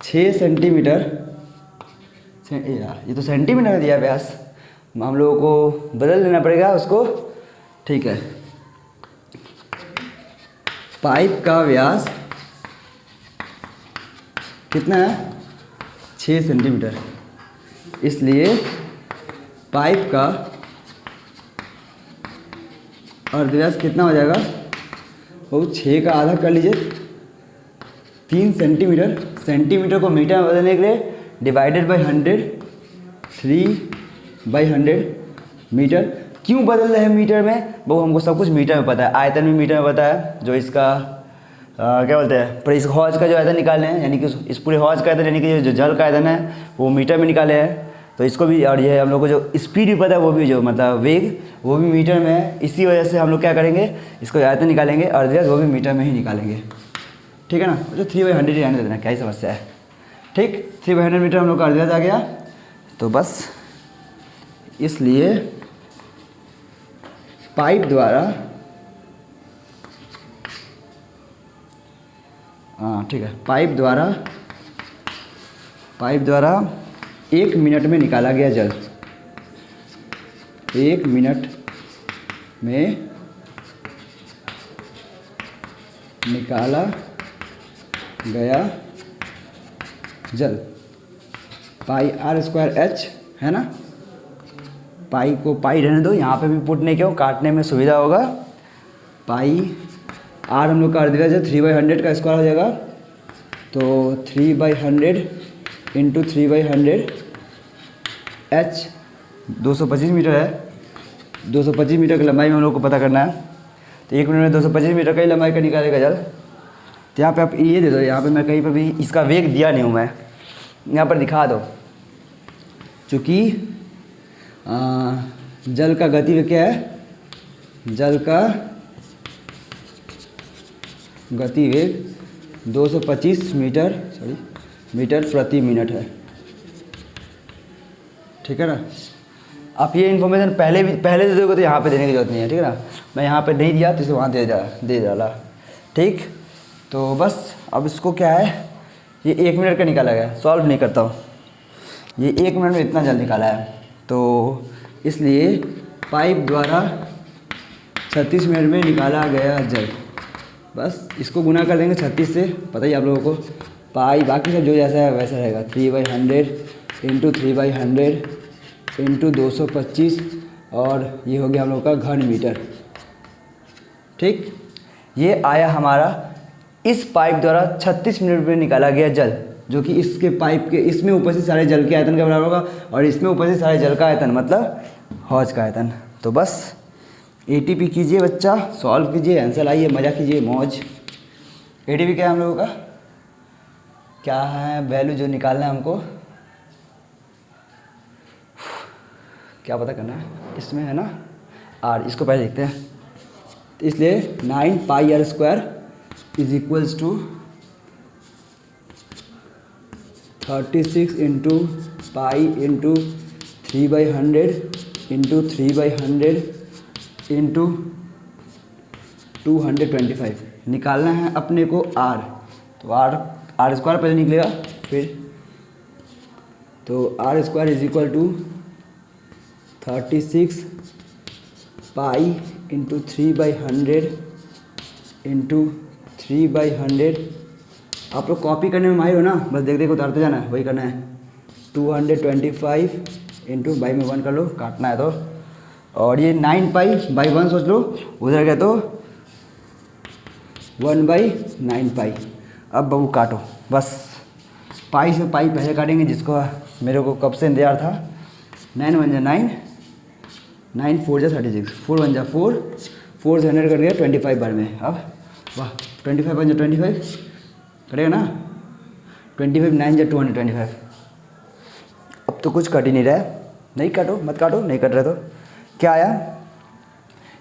6 सेंटीमीटर, ये तो सेंटीमीटर में दिया व्यास, हम लोगों को बदल देना पड़ेगा उसको, ठीक है। पाइप का व्यास कितना है? 6 सेंटीमीटर, इसलिए पाइप का अर्धव्यास कितना हो जाएगा? वो 6 का आधा कर लीजिए, 3 सेंटीमीटर। सेंटीमीटर को मीटर में बदलने के लिए डिवाइडेड बाई 100, 3/100 मीटर। क्यों बदल रहे हैं मीटर में? वो हमको सब कुछ मीटर में पता है, आयतन भी मीटर में पता है। जो इसका क्या बोलते हैं, पर इस हौज का जो आयतन निकाले हैं, यानी कि इस पूरे हौज का आयतन, यानी कि जो जल का आयतन है वो मीटर में निकाले हैं। तो इसको भी, और ये हम लोग को जो स्पीड भी पता है वो भी, जो मतलब वेग, वो भी मीटर में है। इसी वजह से हम लोग क्या करेंगे, इसको आयतन निकालेंगे, अर्धव्यास वो भी मीटर में ही निकालेंगे, ठीक है ना। जो 3/100 ही रहने देना, क्या ही समस्या है, ठीक। 3/100 मीटर हम लोग का अर्धव्यास आ गया। तो बस इसलिए पाइप द्वारा, हाँ ठीक है, पाइप द्वारा 1 मिनट में निकाला गया जल, 1 मिनट में निकाला गया जल, पाई आर स्क्वायर एच, है ना। पाई को पाई रहने दो, यहाँ पे भी पुट नहीं क्यों, काटने में सुविधा होगा। पाई आर हम लोग का अर्धव्यास है, 3/100 का स्क्वायर हो जाएगा, तो 3/100 इंटू 3/100 एच 225 मीटर है। 225 मीटर की लंबाई में हम लोग को पता करना है, तो 1 मिनट में 225 मीटर का ही लंबाई का निकालेगा जल। तो यहाँ पे आप ये दे दो, यहाँ पे मैं कहीं पर भी इसका वेग दिया नहीं हूँ, मैं यहाँ पर दिखा दो। चूँकि जल का गति वेग क्या है, जल का गति वेग 225 मीटर प्रति मिनट है, ठीक है ना। आप ये इन्फॉर्मेशन पहले दे दोगे तो यहाँ पे देने की जरूरत नहीं है, ठीक है ना। मैं यहाँ पे नहीं दिया तो इसे वहाँ दे डाला, ठीक। तो बस अब इसको क्या है, ये 1 मिनट का निकाला गया, सॉल्व नहीं करता हूँ। ये 1 मिनट में इतना जल निकाला है, तो इसलिए पाइप द्वारा 36 मिनट में निकाला गया जल। बस इसको गुना कर देंगे 36 से, पता ही आप लोगों को। पाई बाकी सब जो जैसा है वैसा रहेगा, 3/100 इंटू 3/100 इंटू 225 और ये हो गया हम लोग का घन मीटर। ठीक, ये आया हमारा इस पाइप द्वारा 36 मिनट में निकाला गया जल, जो कि इसके पाइप के इसमें उपस्थित सारे जल के आयतन के बराबर होगा, और इसमें उपस्थित सारे जल का आयतन मतलब हौज का आयतन। तो बस एटीपी कीजिए बच्चा, सॉल्व कीजिए, आंसर लाइए, मज़ा कीजिए, मौज। एटीपी क्या है हम लोगों का, क्या है वैल्यू जो निकालना है हमको, क्या पता करना है, इसमें है ना आर, इसको पहले देखते हैं। तो इसलिए 9 pi r square is equals to 36 into pi into 3/100 into 3/100 into 225 निकालना है अपने को आर। तो आर स्क्वायर पहले निकलेगा, फिर तो r square is equal to 36 pi into 3/100 into 3/100। आप लोग कॉपी करने में माहिर हो ना, बस देख देख उतारते जाना है, वही करना है। 225 इंटू बाई में 1 कर लो, काटना है तो, और ये 9π/1 सोच लो, उधर गया तो 1/9π। अब बबू काटो, बस पाई से पाई पहले काटेंगे, जिसको मेरे को कब से इंतजार था। 9 1 जा 9, 9 4 जा 36, 4 1 जा 4, 4 से 100 कट गया 25 बार में। अब वाह 25 1 जा 25 कटेगा ना, 25 9 जा 225। अब तो कुछ कट ही नहीं रहा है, नहीं काटो, मत काटो, नहीं कट रहे तो क्या आया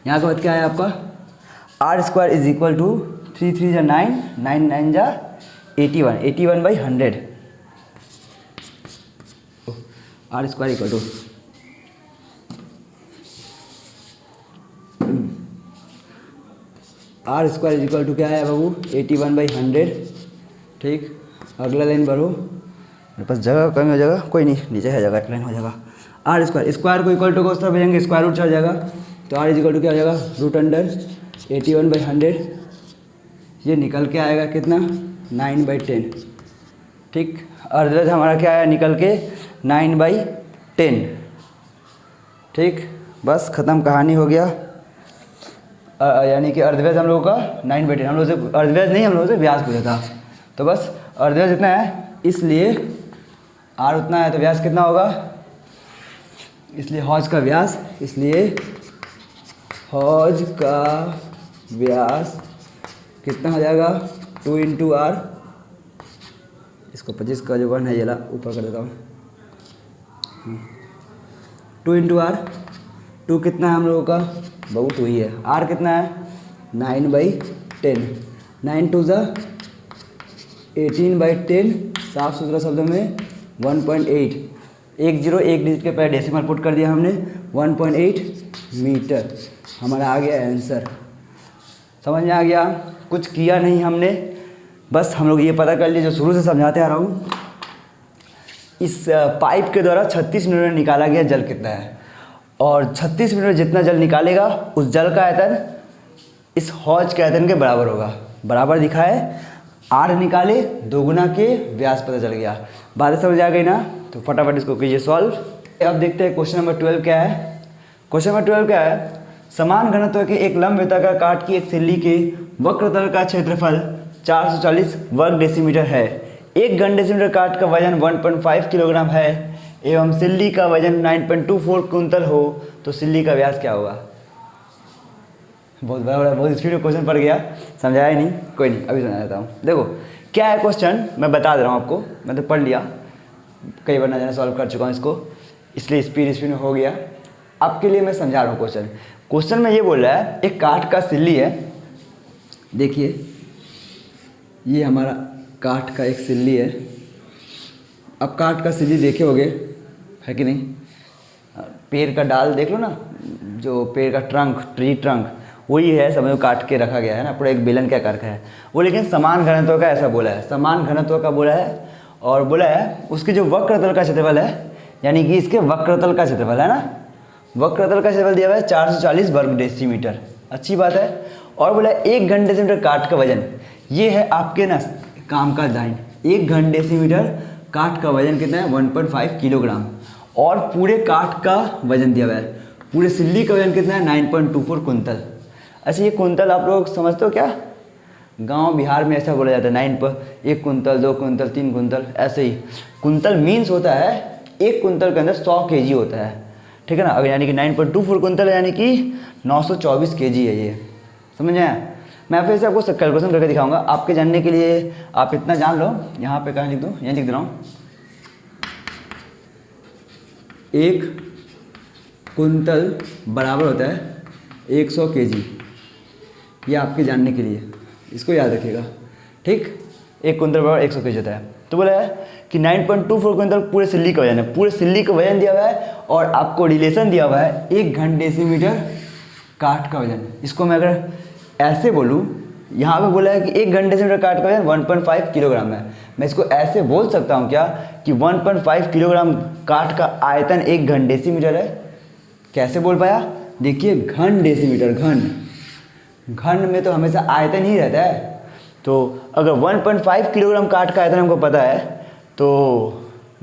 यहाँ के बाद, क्या आया आपका r square is equal to 3 3 जा 9, 9 9 जा 81, 81/100। R square equal to r square is equal to क्या है बाबू, 81/100। ठीक, अगला लाइन बढ़ो, मेरे पास जगह कमी हो जाएगा, कोई नहीं, नीचे है जगह, एक लाइन हो जाएगा। आर स्क्वायर, स्क्वायर को इक्वल टू को उस तरफ भेजेंगे, स्क्वायर रूट चल जाएगा, तो आर इज इक्वल टू क्या हो जाएगा, √81/100। ये निकल के आएगा कितना, 9/10। ठीक, अर्धवेज हमारा क्या आया निकल के 9/10। ठीक, बस ख़त्म, कहानी हो गया। यानी कि अर्धव्यास हम लोगों का 9/10, हम लोग से अर्धव्यास नहीं, हम लोगों से व्यास पूछा था। तो बस अर्धव्यास इतना है, इसलिए आर उतना है, तो व्यास कितना होगा, इसलिए हौज का व्यास, इसलिए हौज का व्यास कितना हो जाएगा, 2 इंटू आर। इसको 25 का जो 1 है ये ला ऊपर कर देता हूँ, 2 इंटू आर। 2 कितना है हम लोगों का, बहुत 2 ही है। आर कितना है, 9/10, 9 2 जा 18/10, साफ सुथरा शब्दों में 1.8, 1 डिजिट के पहले डेसिमल पुट कर दिया हमने, 1.8 मीटर हमारा आ गया आंसर। समझ में आ गया, कुछ किया नहीं हमने, बस हम लोग ये पता कर लिए जो शुरू से समझाते आ रहा हूँ, इस पाइप के द्वारा 36 मिनट में निकाला गया जल कितना है, और 36 मिनट में जितना जल निकालेगा उस जल का आयतन इस हौज के आयतन के बराबर होगा। बराबर दिखा है, आर निकाले, दोगुना के व्यास पता चल गया। बात समझ आ गई ना, तो फटाफट इसको कीजिए सॉल्व। अब देखते हैं क्वेश्चन नंबर 12 क्या है। क्वेश्चन नंबर 12 क्या है, समान घनत्व के एक लंब वृत्ताकार काट की एक सिल्ली के वक्रतल का क्षेत्रफल 440 वर्ग डेसीमीटर है। एक घन डेसीमीटर काट का वजन 1.5 किलोग्राम है एवं सिल्ली का वजन 9.24 कुंतल हो, तो सिल्ली का व्यास क्या होगा। बहुत बड़ा बहुत स्पीड में क्वेश्चन पड़ गया, समझाया नहीं, कोई नहीं, अभी समझा देता हूँ। देखो क्या है क्वेश्चन, मैं बता दे रहा हूँ आपको, मैं तो पढ़ लिया, कई बार ना जाने सॉल्व कर चुका हूँ इसको, इसलिए स्पीड में हो गया। आपके लिए मैं समझा रहा हूँ क्वेश्चन। क्वेश्चन में ये बोल रहा है, एक काठ का सिल्ली है, देखिए ये हमारा काठ का एक सिल्ली है। अब काठ का सिल्ली देखे होगे, है कि नहीं, पेड़ का डाल देख लो ना, जो पेड़ का ट्रंक, ट्री ट्रंक, वही है, समझो काट के रखा गया है ना, पूरा एक बेलन के आकार का है वो, लेकिन समान घनत्व का ऐसा बोला है, समान घनत्व का बोला है, और बोला है उसके जो वक्रतल का क्षेत्रफल है, यानी कि इसके वक्रतल का क्षेत्रफल है ना, वक्रतल का क्षेत्रफल दिया हुआ है 440 वर्ग डेसीमीटर। अच्छी बात है। और बोला 1 घन डेसीमीटर काठ का वजन, ये है आपके ना काम का लाइन। 1 घन डेसीमीटर काठ का वजन कितना है 1.5 किलोग्राम। और पूरे काठ का वजन दिया हुआ है, पूरे सिल्ली का वजन कितना है 9.24 कुंतल। अच्छा ये कुंतल आप लोग समझते हो क्या? गांव बिहार में ऐसा बोला जाता है 1 कुंतल 2 कुंतल 3 कुंतल ऐसे ही। कुंतल मीन्स होता है 1 कुंतल के अंदर 100 केजी होता है, ठीक है ना। अगर यानी कि 9.24 कुंतल यानी कि 924 केजी है ये, समझ आया। मैं फिर से आपको कैलकुलेशन करके दिखाऊंगा आपके जानने के लिए। आप इतना जान लो, यहाँ पे कहाँ लिख दूँ, यहाँ लिख दे रहा हूँ 1 कुंतल बराबर होता है 100 केजी। ये आपके जानने के लिए, इसको याद रखिएगा, ठीक। 1 कुंतल बराबर 100 केजी होता है। तो बोला है कि 9.24 कुंतल पूरे सिल्ली का वजन है, पूरे सिल्ली का वजन दिया हुआ है और आपको रिलेशन दिया हुआ है 1 घन डेसीमीटर काठ का वजन। इसको मैं अगर ऐसे बोलूँ, यहाँ पे बोला है कि 1 घन डेसीमीटर काठ का वजन 1.5 किलोग्राम है। मैं इसको ऐसे बोल सकता हूँ क्या कि 1.5 किलोग्राम काठ का आयतन 1 घन डेसीमीटर है। कैसे बोल पाया? देखिए घन डेसीमीटर, घन में तो हमेशा आयतन ही रहता है। तो अगर 1.5 किलोग्राम काठ का आयतन हमको पता है तो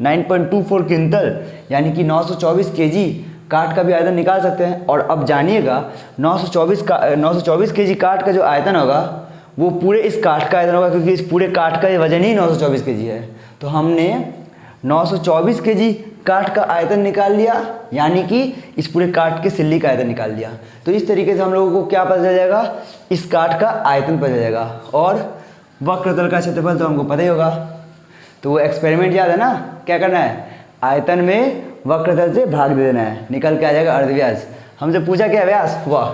9.24 क्विंटल यानी कि 924 केजी काठ का भी आयतन निकाल सकते हैं। और अब जानिएगा 924 केजी काठ का जो आयतन होगा वो पूरे इस काठ का आयतन होगा, क्योंकि इस पूरे काठ का वजन ही 924 केजी है। तो हमने 924 केजी काठ का आयतन निकाल लिया, यानी कि इस पूरे काठ के सिल्ली का आयतन निकाल लिया। तो इस तरीके से हम लोगों को क्या पता चल जाएगा, इस काठ का आयतन पता चल जाएगा। और वक्रतल का क्षेत्रफल तो हमको पता ही होगा। तो वो एक्सपेरिमेंट याद है ना, क्या करना है, आयतन में वक्रतल से भाग दे देना है, निकल के आ जाएगा अर्धव्यास। हमसे पूछा क्या व्यास, वाह,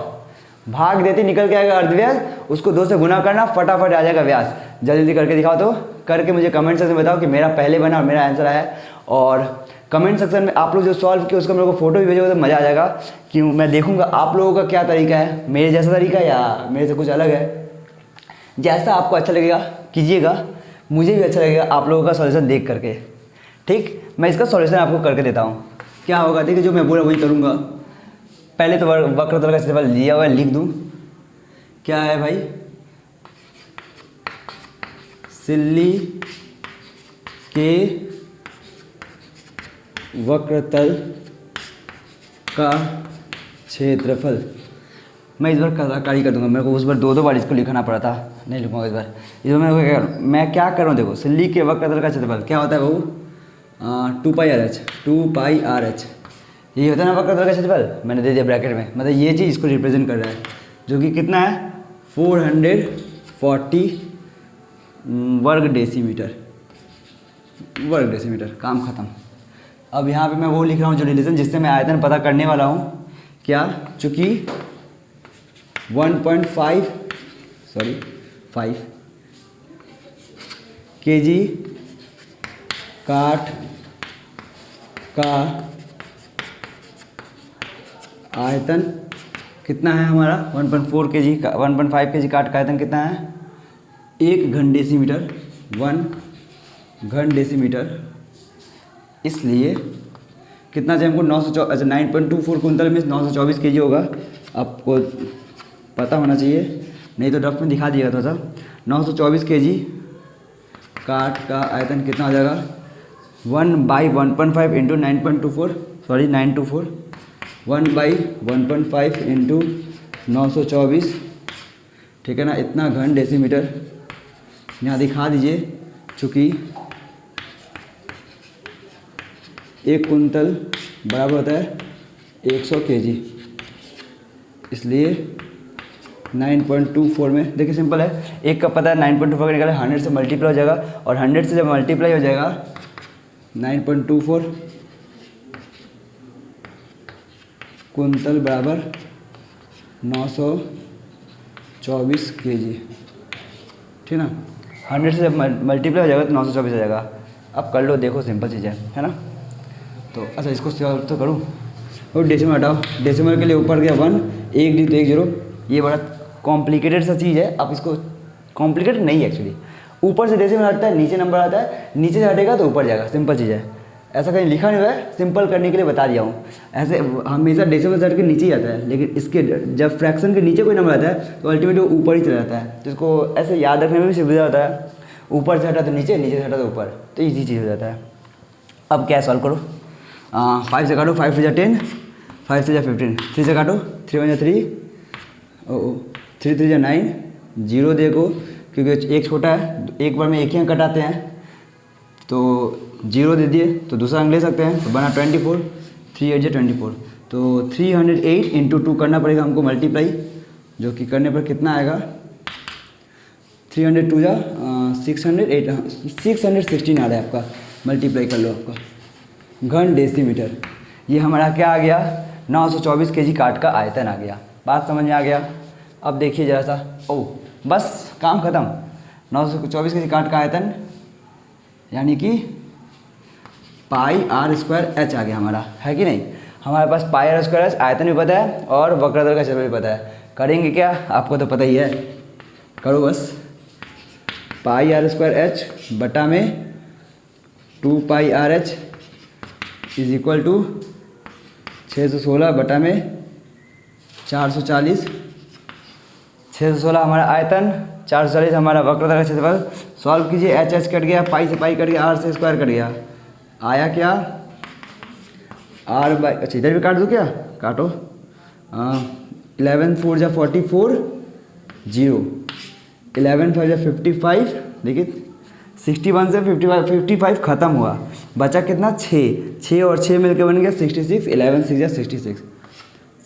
भाग देते निकल के आएगा अर्धव्यास, उसको 2 से गुना करना, फटाफट आ जाएगा व्यास। जल्दी जल्दी करके दिखाओ, तो करके मुझे कमेंट सेक्शन में बताओ कि मेरा पहले बना और मेरा आंसर आया। और कमेंट सेक्शन में आप लोग जो सॉल्व किए उसका मेरे को फोटो भी भेजोगे तो मज़ा आ जाएगा, कि मैं देखूंगा आप लोगों का क्या तरीका है, मेरे जैसा तरीका या मेरे से कुछ अलग है। जैसा आपको अच्छा लगेगा कीजिएगा, मुझे भी अच्छा लगेगा आप लोगों का सॉल्यूशन देख करके, ठीक। मैं इसका सॉल्यूशन आपको करके देता हूँ। क्या होगा, देखिए जो मैं बोला वही करूँगा। पहले तो वक्रतल का क्षेत्रफल लिया हुआ है, लिख दूँ। क्या है भाई, सिल्ली के वक्रतल का क्षेत्रफल। मैं इस बार कलाकारी कर दूंगा, मेरे को उस बार 2 बार इसको लिखना पड़ा था, नहीं लिखूंगा इस बार। इस बार मैं क्या कर रहा हूँ, देखो सिल्ली के वक्रतल का क्षेत्रफल क्या होता है वो 2πRh यही होता है ना वक्रतल का क्षेत्रफल। मैंने दे दिया ब्रैकेट में, मतलब ये चीज़ इसको रिप्रेजेंट कर रहा है, जो कि कितना है 440 वर्ग डेसीमीटर। काम खत्म। अब यहाँ पे मैं वो लिख रहा हूँ जो रिलेशन जिससे मैं आयतन पता करने वाला हूँ। क्या, चूँकि 5 केजी काठ का आयतन कितना है हमारा 1.5 केजी काठ का आयतन कितना है 1 घन डेसीमीटर, 1 घन डेसीमीटर। इसलिए कितना चाहिए हमको 924 कुंतल में 924 केजी होगा। आपको पता होना चाहिए, नहीं तो रफ में दिखा दिया था। 924 केजी काठ का आयतन कितना हो जाएगा 1/1.5 इंटू 924 1/1.5 इंटू 924, ठीक है ना, इतना घन डेसीमीटर। यहाँ दिखा दीजिए, चूँकि 1 कुंतल बराबर होता है 100 केजी, इसलिए 9.24 में देखिए सिंपल है, एक का पता है 9.24 का निकाले 100 से मल्टीप्लाई हो जाएगा, और 100 से जब मल्टीप्लाई हो जाएगा 9.24 कुंतल बराबर 924 केजी, ठीक ना। 100 से जब मल्टीप्लाई हो जाएगा तो 924 हो जाएगा। अब कर लो, देखो सिंपल चीज़ है ना। तो अच्छा इसको सॉल्व तो करूँ, और डेसिमल हटाओ, डेसिमल के लिए ऊपर गया 1, 1 डी तो 1 0। ये बड़ा कॉम्प्लिकेटेड सा चीज़ है, आप इसको कॉम्प्लिकेटेड नहीं है एक्चुअली, ऊपर से डेसिमल हटता है नीचे नंबर आता है, नीचे से हटेगा तो ऊपर जाएगा, सिंपल चीज़ है। ऐसा कहीं लिखा नहीं हुआ है, सिंपल करने के लिए बता दिया हूँ। ऐसे हमेशा डेसिमल से हट के नीचे ही आता है, लेकिन इसके जब फ्रैक्शन के नीचे कोई नंबर आता है तो अल्टीमेट वो ऊपर ही चला जाता है। जिसको ऐसे याद रखने में भी सुविधा होता है, ऊपर से हटा तो नीचे, नीचे से हटा तो ऊपर, तो ईजी चीज़ हो जाता है। अब क्या सॉल्व करो, 5 से काटो, 5 से जा 10, 5 से जा 15, 3 से काटो, 3 1 3, 3 3 जा 9, 0 देखो क्योंकि एक छोटा है, एक बार में एक ही कटाते हैं तो 0 दे दिए, तो दूसरा अंक ले सकते हैं, तो बना 24, 3 8 जा 24, तो 308 इंटू 2 करना पड़ेगा हमको मल्टीप्लाई, जो कि करने पर कितना आएगा, 302 जा 616 आ रहा है आपका, मल्टीप्लाई कर लो आपका घन डेसीमीटर। ये हमारा क्या आ गया, 924 kg काट का आयतन आ गया। बात समझ में आ गया। अब देखिए ज़रा सा, ओह बस काम ख़त्म। 924 kg काट का आयतन यानी कि पाई आर स्क्वायर एच आ गया हमारा, है कि नहीं। हमारे पास पाई आर स्क्वायर एच आयतन भी पता है और वक्रतल का क्षेत्रफल भी पता है। करेंगे क्या, आपको तो पता ही है, करो बस। पाई आर स्क्वायर एच बटा में 2 pi r h is equal to 616 बटा में 440, 616 हमारा आयतन, 440 हमारा वक्रतल का क्षेत्रफल। सॉल्व कीजिए, एच एच कट गया, पाई से पाई कट गया, आर से स्क्वायर कट गया, आया क्या आर बाई, अच्छा इधर भी काट दो क्या, काटो, 11 4 जा 44, 0, 11 5 जा 55, देखिए 61 से 55 ख़त्म हुआ, बचा कितना 6 और 6 मिलकर बन गया 66, 11 6 जा 66,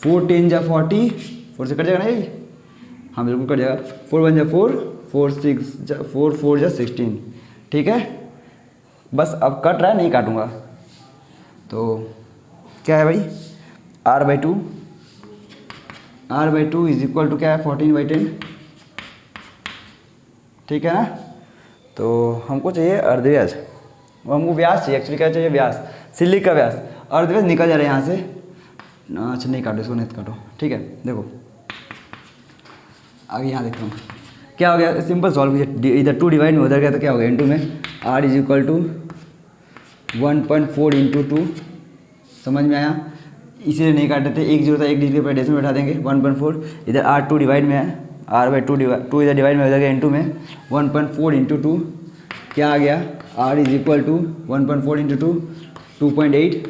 4 10 जा 40, 4 से कट जाएगा ना ये, हाँ बिल्कुल कट जाएगा, 4 1 जा 4, 4 4 जा 16, ठीक है। बस अब कट रहा है, नहीं काटूंगा। तो क्या है भाई, r/2, r/2 is equal to क्या है, 14/10, ठीक है ना। तो हमको चाहिए अर्धव्यास, वो हमको व्यास चाहिए, एक्चुअली क्या चाहिए, व्यास, सिल्ली का व्यास। अर्धव्यास निकल जा रहा है यहाँ से, अच्छा नहीं काटो इसको, नहीं काटो, ठीक है। देखो आगे यहाँ देखता हूँ क्या हो गया, सिंपल सॉल्व कीजिए, इधर 2 डिवाइड में उधर गया तो क्या हो गया, इनटू में r is equal to 1.4 into 2, समझ में आया। इसीलिए नहीं काटे थे, एक जीरो था, एक डिग्री पर डेसिमल बैठा देंगे, 1.4, इधर r 2 डिवाइड में है, r/2 2 इधर डिवाइड में उधर गया इंटू में 1.4 इंटू 2, क्या आ गया, r is equal to 1.4 into 2 2.8,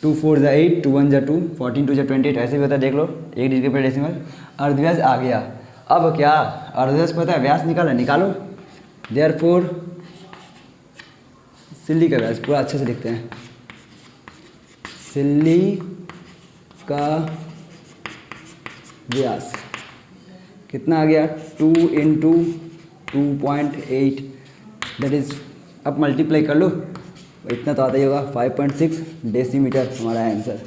2 4 जा 8, 2 1 जा 2, 14 2 जा 28, ऐसे भी होता है, देख लो, एक डिग्री पर डेसिमल। अर्धव्यास आ गया। अब क्या, अर्धव्यास पता है, व्यास निकाला, निकालो, देयरफॉर सिल्ली का व्यास पूरा अच्छे से लिखते हैं, सिल्ली का व्यास कितना आ गया, 2 इंटू 2.8, दैट इज, अब मल्टीप्लाई कर लो, इतना तो आता ही होगा, 5.6 डेसीमीटर हमारा आंसर,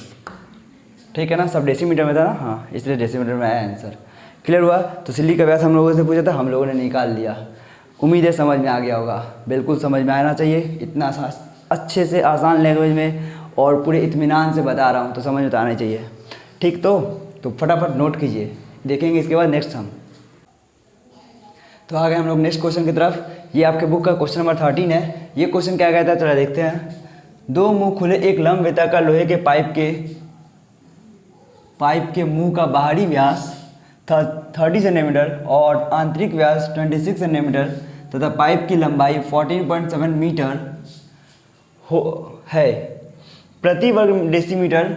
ठीक है ना। सब डेसीमीटर में था ना, हाँ इसलिए डेसीमीटर में आया आंसर। क्लियर हुआ। तो सिल्ली का व्यास हम लोगों से पूछा था, हम लोगों ने निकाल लिया। उम्मीद है समझ में आ गया होगा, बिल्कुल समझ में आना चाहिए, इतना अच्छे से आसान लैंग्वेज में और पूरे इत्मीनान से बता रहा हूँ तो समझ में तो आना ही चाहिए, ठीक। तो फटाफट नोट कीजिए, देखेंगे इसके बाद नेक्स्ट हम। तो आ गए हम लोग नेक्स्ट क्वेश्चन की तरफ। ये आपके बुक का क्वेश्चन नंबर 13 है। ये क्वेश्चन क्या कहता है, चलो देखते हैं। 2 मुंह खुले एक लंब वृत्ताकार लोहे के पाइप के मुंह का बाहरी व्यास 30 सेंटीमीटर और आंतरिक व्यास 26 सेंटीमीटर तथा पाइप की लंबाई 14.7 मीटर है। प्रति वर्ग डेसीमीटर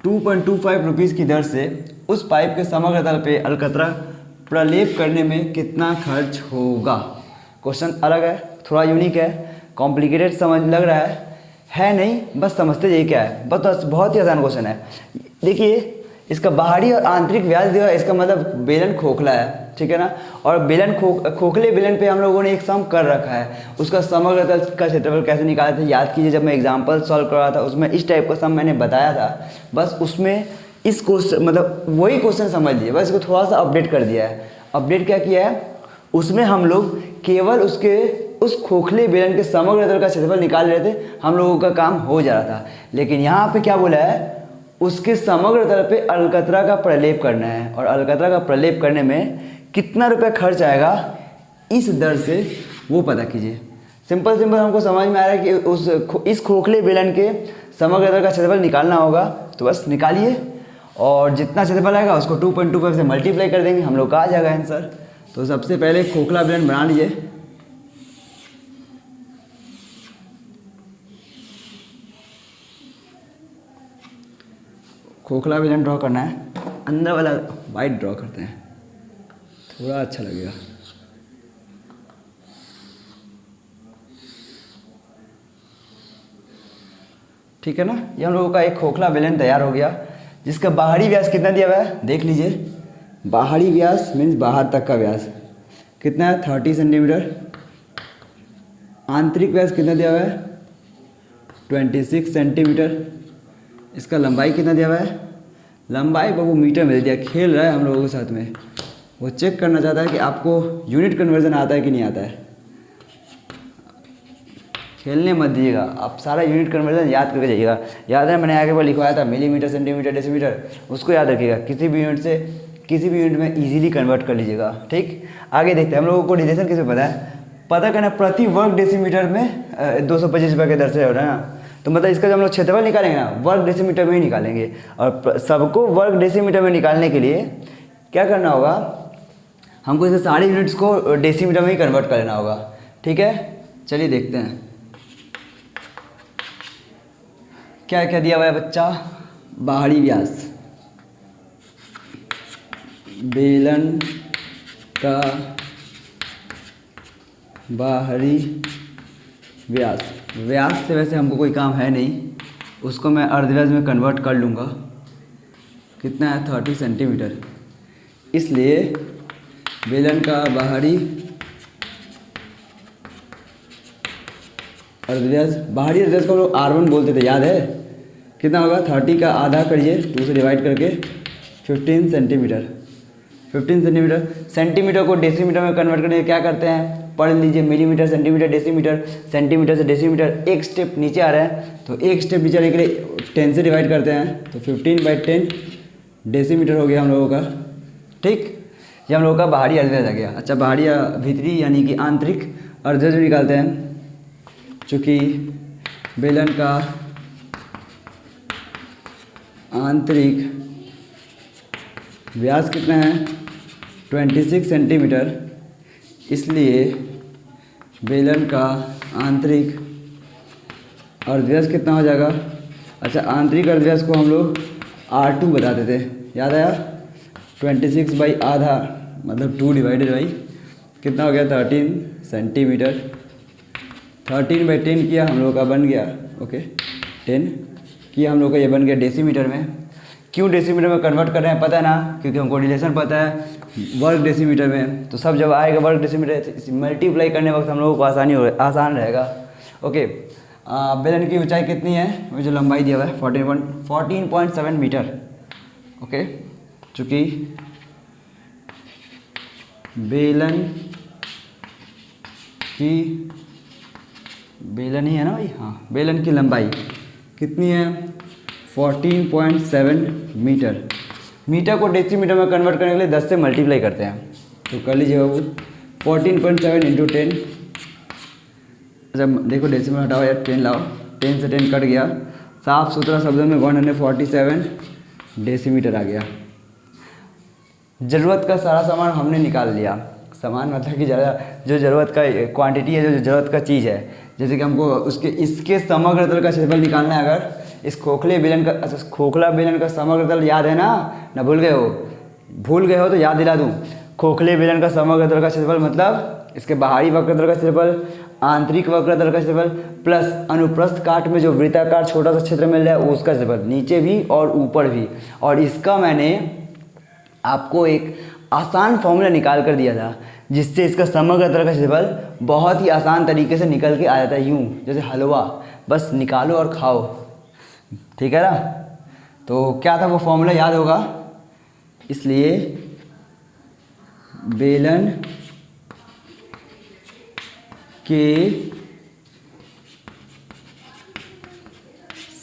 2.25 रुपीज़ की दर से उस पाइप के समग्र तल पे अलकतरा प्रलेप करने में कितना खर्च होगा। क्वेश्चन अलग है, थोड़ा यूनिक है, कॉम्प्लिकेटेड समझ लग रहा है नहीं, बस समझते जाइए क्या है। बस बहुत ही आसान क्वेश्चन है। देखिए इसका बाहरी और आंतरिक व्यास दिया है, इसका मतलब बेलन खोखला है, ठीक है ना। और बेलन खोखले बेलन पे हम लोगों ने एक सम कर रखा है। उसका समग्र तल का क्षेत्रफल कैसे निकाले थे याद कीजिए, जब मैं एग्जांपल सॉल्व कर रहा था उसमें इस टाइप का सम मैंने बताया था। बस उसमें इस क्वेश्चन मतलब वही क्वेश्चन समझ लिए, बस इसको थोड़ा सा अपडेट कर दिया है। अपडेट क्या किया है, उसमें हम लोग केवल उस खोखले बेलन के समग्र तल का क्षेत्रफल निकाल रहे थे, हम लोगों का काम हो जा रहा था। लेकिन यहाँ पे क्या बोला है, उसके समग्र तल पे अलकतरा का प्रलेप करना है, और अलकतरा का प्रलेप करने में कितना रुपया खर्च आएगा, इस दर से वो पता कीजिए। सिंपल सिंपल हमको समझ में आ रहा है कि इस खोखले बेलन के समग्र तल का क्षेत्रफल निकालना होगा, तो बस निकालिए और जितना क्षेत्रफल आएगा उसको 2.25 से मल्टीप्लाई कर देंगे, हम लोग का आ जाएगा आंसर। तो सबसे पहले खोखला बेलन बना लीजिए। खोखला बेलन ड्रॉ करना है, अंदर वाला वाइट ड्रॉ करते हैं, थोड़ा अच्छा लगेगा। ठीक है ना, ये हम लोगों का एक खोखला बेलन तैयार हो गया, जिसका बाहरी व्यास कितना दिया हुआ है देख लीजिए। बाहरी व्यास मीन्स बाहर तक का व्यास कितना है 30 सेंटीमीटर। आंतरिक व्यास कितना दिया हुआ है 26 सेंटीमीटर। इसका लंबाई कितना दिया हुआ है, लंबाई बाबू मीटर में दे दिया। खेल रहा है हम लोगों के साथ में, वो चेक करना चाहता है कि आपको यूनिट कन्वर्जन आता है कि नहीं आता है। खेलने मत दीजिएगा, आप सारा यूनिट कन्वर्जन याद करके जाइएगा। याद है मैंने आगे पर लिखवाया था मिलीमीटर, सेंटीमीटर, डेसीमीटर, उसको याद रखिएगा। किसी भी यूनिट से किसी भी यूनिट में इजीली कन्वर्ट कर लीजिएगा। ठीक, आगे देखते हैं। हम लोगों को रिलेशन किसमें पता है, पता करना प्रति वर्ग डेसीमीटर में 225 रुपये के दर से हो रहा है ना, तो मतलब इसका जब हम लोग क्षेत्रफल निकालेंगे ना वर्ग डेसीमीटर में ही निकालेंगे। और सबको वर्ग डेसीमीटर में निकालने के लिए क्या करना होगा, हमको इसे सारे यूनिट्स को डेसीमीटर में ही कन्वर्ट कर लेना होगा। ठीक है, चलिए देखते हैं क्या क्या दिया हुआ है बच्चा। बाहरी व्यास, बेलन का बाहरी व्यास, व्यास से वैसे हमको कोई काम है नहीं, उसको मैं अर्धव्यास में कन्वर्ट कर लूँगा। कितना है 30 सेंटीमीटर। इसलिए बेलन का बाहरी अर्धव्यास, बाहरी अर्धव्यास को हम लोग R1 बोलते थे, याद है कितना होगा 30 का आधा करिए 2 से डिवाइड करके 15 सेंटीमीटर। 15 सेंटीमीटर। सेंटीमीटर को डेसीमीटर में कन्वर्ट करने के क्या करते हैं, पढ़ लीजिए मिलीमीटर, सेंटीमीटर, डेसीमीटर, सेंटीमीटर से डेसीमीटर एक स्टेप नीचे आ रहा है, तो एक स्टेप नीचे आने के लिए 10 से डिवाइड करते हैं, तो 15/10 डेसीमीटर हो गया हम लोगों का। ठीक, ये हम लोगों का बाहरी अर्धव्यास आ गया। अच्छा, बाहरी भीतरी यानी कि आंतरिक अर्धव्यास निकालते हैं। चूँकि बेलन का आंतरिक व्यास कितना है 26 सेंटीमीटर, इसलिए बेलन का आंतरिक अर्धव्यास कितना हो जाएगा। अच्छा, आंतरिक अर्धव्यास को हम लोग R2 बताते थे, याद आया। 26 बाई आधा मतलब 2 डिवाइडेड बाई कितना हो गया 13 सेंटीमीटर। 13/10 किया हम लोग का बन गया, ओके 10 किया हम लोग का ये बन गया डेसीमीटर में। क्यों डेसीमीटर में कन्वर्ट कर रहे हैं पता है ना, क्योंकि हमको रिलेशन पता है वर्ग डेसीमीटर में, तो सब जब आएगा वर्ग डेसीमीटर मल्टीप्लाई करने वक्त हम लोगों को आसान रहेगा। ओके, बेलन की ऊंचाई कितनी है, वो जो लंबाई दिया हुआ है 14.7 मीटर। ओके, चूँकि बेलन ही है ना भाई, हाँ, बेलन की लंबाई कितनी है 14.7 मीटर। मीटर को डेसीमीटर में कन्वर्ट करने के लिए 10 से मल्टीप्लाई करते हैं, तो कर लीजिए बाबू 14.7 × 10। जब देखो डेसीमीटर हटाओ यार, 10 लाओ, 10 से 10 कट गया, साफ सुथरा शब्दों में 147 डेसीमीटर आ गया। ज़रूरत का सारा सामान हमने निकाल लिया। सामान मतलब कि ज़्यादा जो ज़रूरत का क्वांटिटी है, जो ज़रूरत का चीज़ है, जैसे कि हमको इसके समग्र तल का क्षेत्रफल निकालना है। अगर इस खोखला बेलन का समग्र तल याद है ना भूल गए हो तो याद दिला दूँ। खोखले बेलन का समग्र तल का क्षेत्रफल मतलब इसके बाहरी वक्रतल का क्षेत्रफल, आंतरिक वक्रतल का क्षेत्रफल प्लस अनुप्रस्थ काट में जो वृत्ताकार छोटा सा क्षेत्र मिल रहा है उसका क्षेत्रफल, नीचे भी और ऊपर भी। और इसका मैंने आपको एक आसान फॉर्मूला निकाल कर दिया था, जिससे इसका समग्र तल का क्षेत्रफल बहुत ही आसान तरीके से निकल के आ जाता है, यूँ जैसे हलवा, बस निकालो और खाओ। ठीक है ना, तो क्या था वो फॉर्मूला याद होगा। इसलिए बेलन के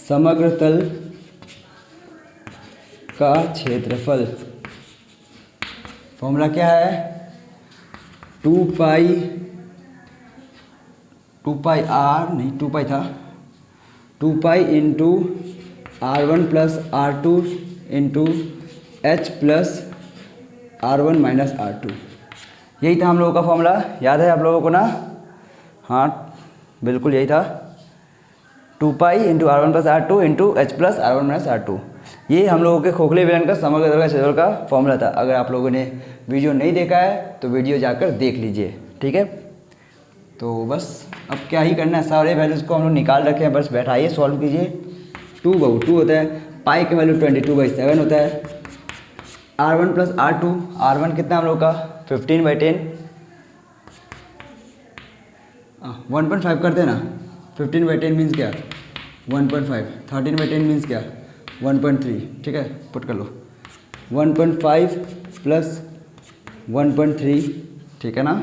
समग्र तल का क्षेत्रफल, फॉर्मूला क्या है 2 पाई 2 पाई आर नहीं 2 पाई था 2 pi into R1 plus R2 into H plus R1 minus R2। यही था हम लोगों का फॉर्मूला, याद है आप लोगों को ना? हाँ बिल्कुल यही था, 2 pi into R1 plus R2 into H plus R1 minus R2। ये हम लोगों के खोखले विलयन का समग्र द्रव्य क्षेत्रफल का फॉर्मूला था। अगर आप लोगों ने वीडियो नहीं देखा है तो वीडियो जाकर देख लीजिए, ठीक है। तो बस अब क्या ही करना है, सारे वैल्यूज़ को हम लोग निकाल रखे हैं, बस बैठाइए सॉल्व कीजिए। 2/2 होता है, पाई के वैल्यू 22/7 होता है। R1 प्लस R2, R1 कितना हम लोग का 15/10, 1.5 करते हैं ना। 15/10 मीन्स क्या 1.5, 13/10 मीन्स क्या 1.3, ठीक है, पुट कर लो। 1.5 प्लस 1.3, ठीक है ना।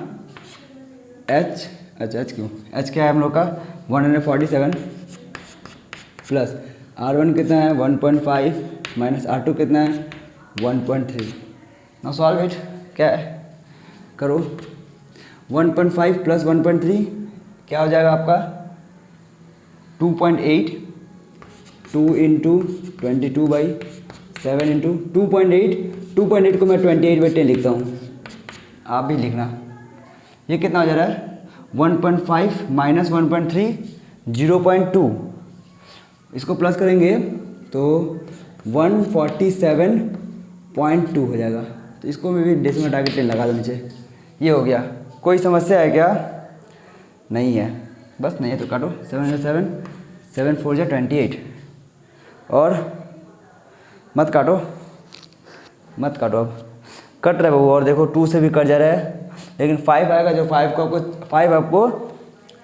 एच क्यों, एच क्या है हम लोग का 147 प्लस R1 कितना है 1.5 माइनस R2 कितना है 1.3। नाउ सॉल्व इट, क्या है करो। 1.5 प्लस 1.3 क्या हो जाएगा आपका 2.8, 2 इंटू 22/7 इंटू 2.8 को मैं 28/10 लिखता हूँ, आप भी लिखना। ये कितना हो जा रहा है 1.5 माइनस 1.3 0.2, इसको प्लस करेंगे तो 147.2 हो जाएगा। तो इसको मैं भी डेसिमल हटा के 10 लगा दो नीचे, ये हो गया। कोई समस्या है क्या? नहीं है, बस नहीं है तो काटो। 7 7 4 जा 28 और मत काटो अब कट रहा है वो, और देखो 2 से भी कट जा रहा है, लेकिन 5 आएगा जो 5 आपको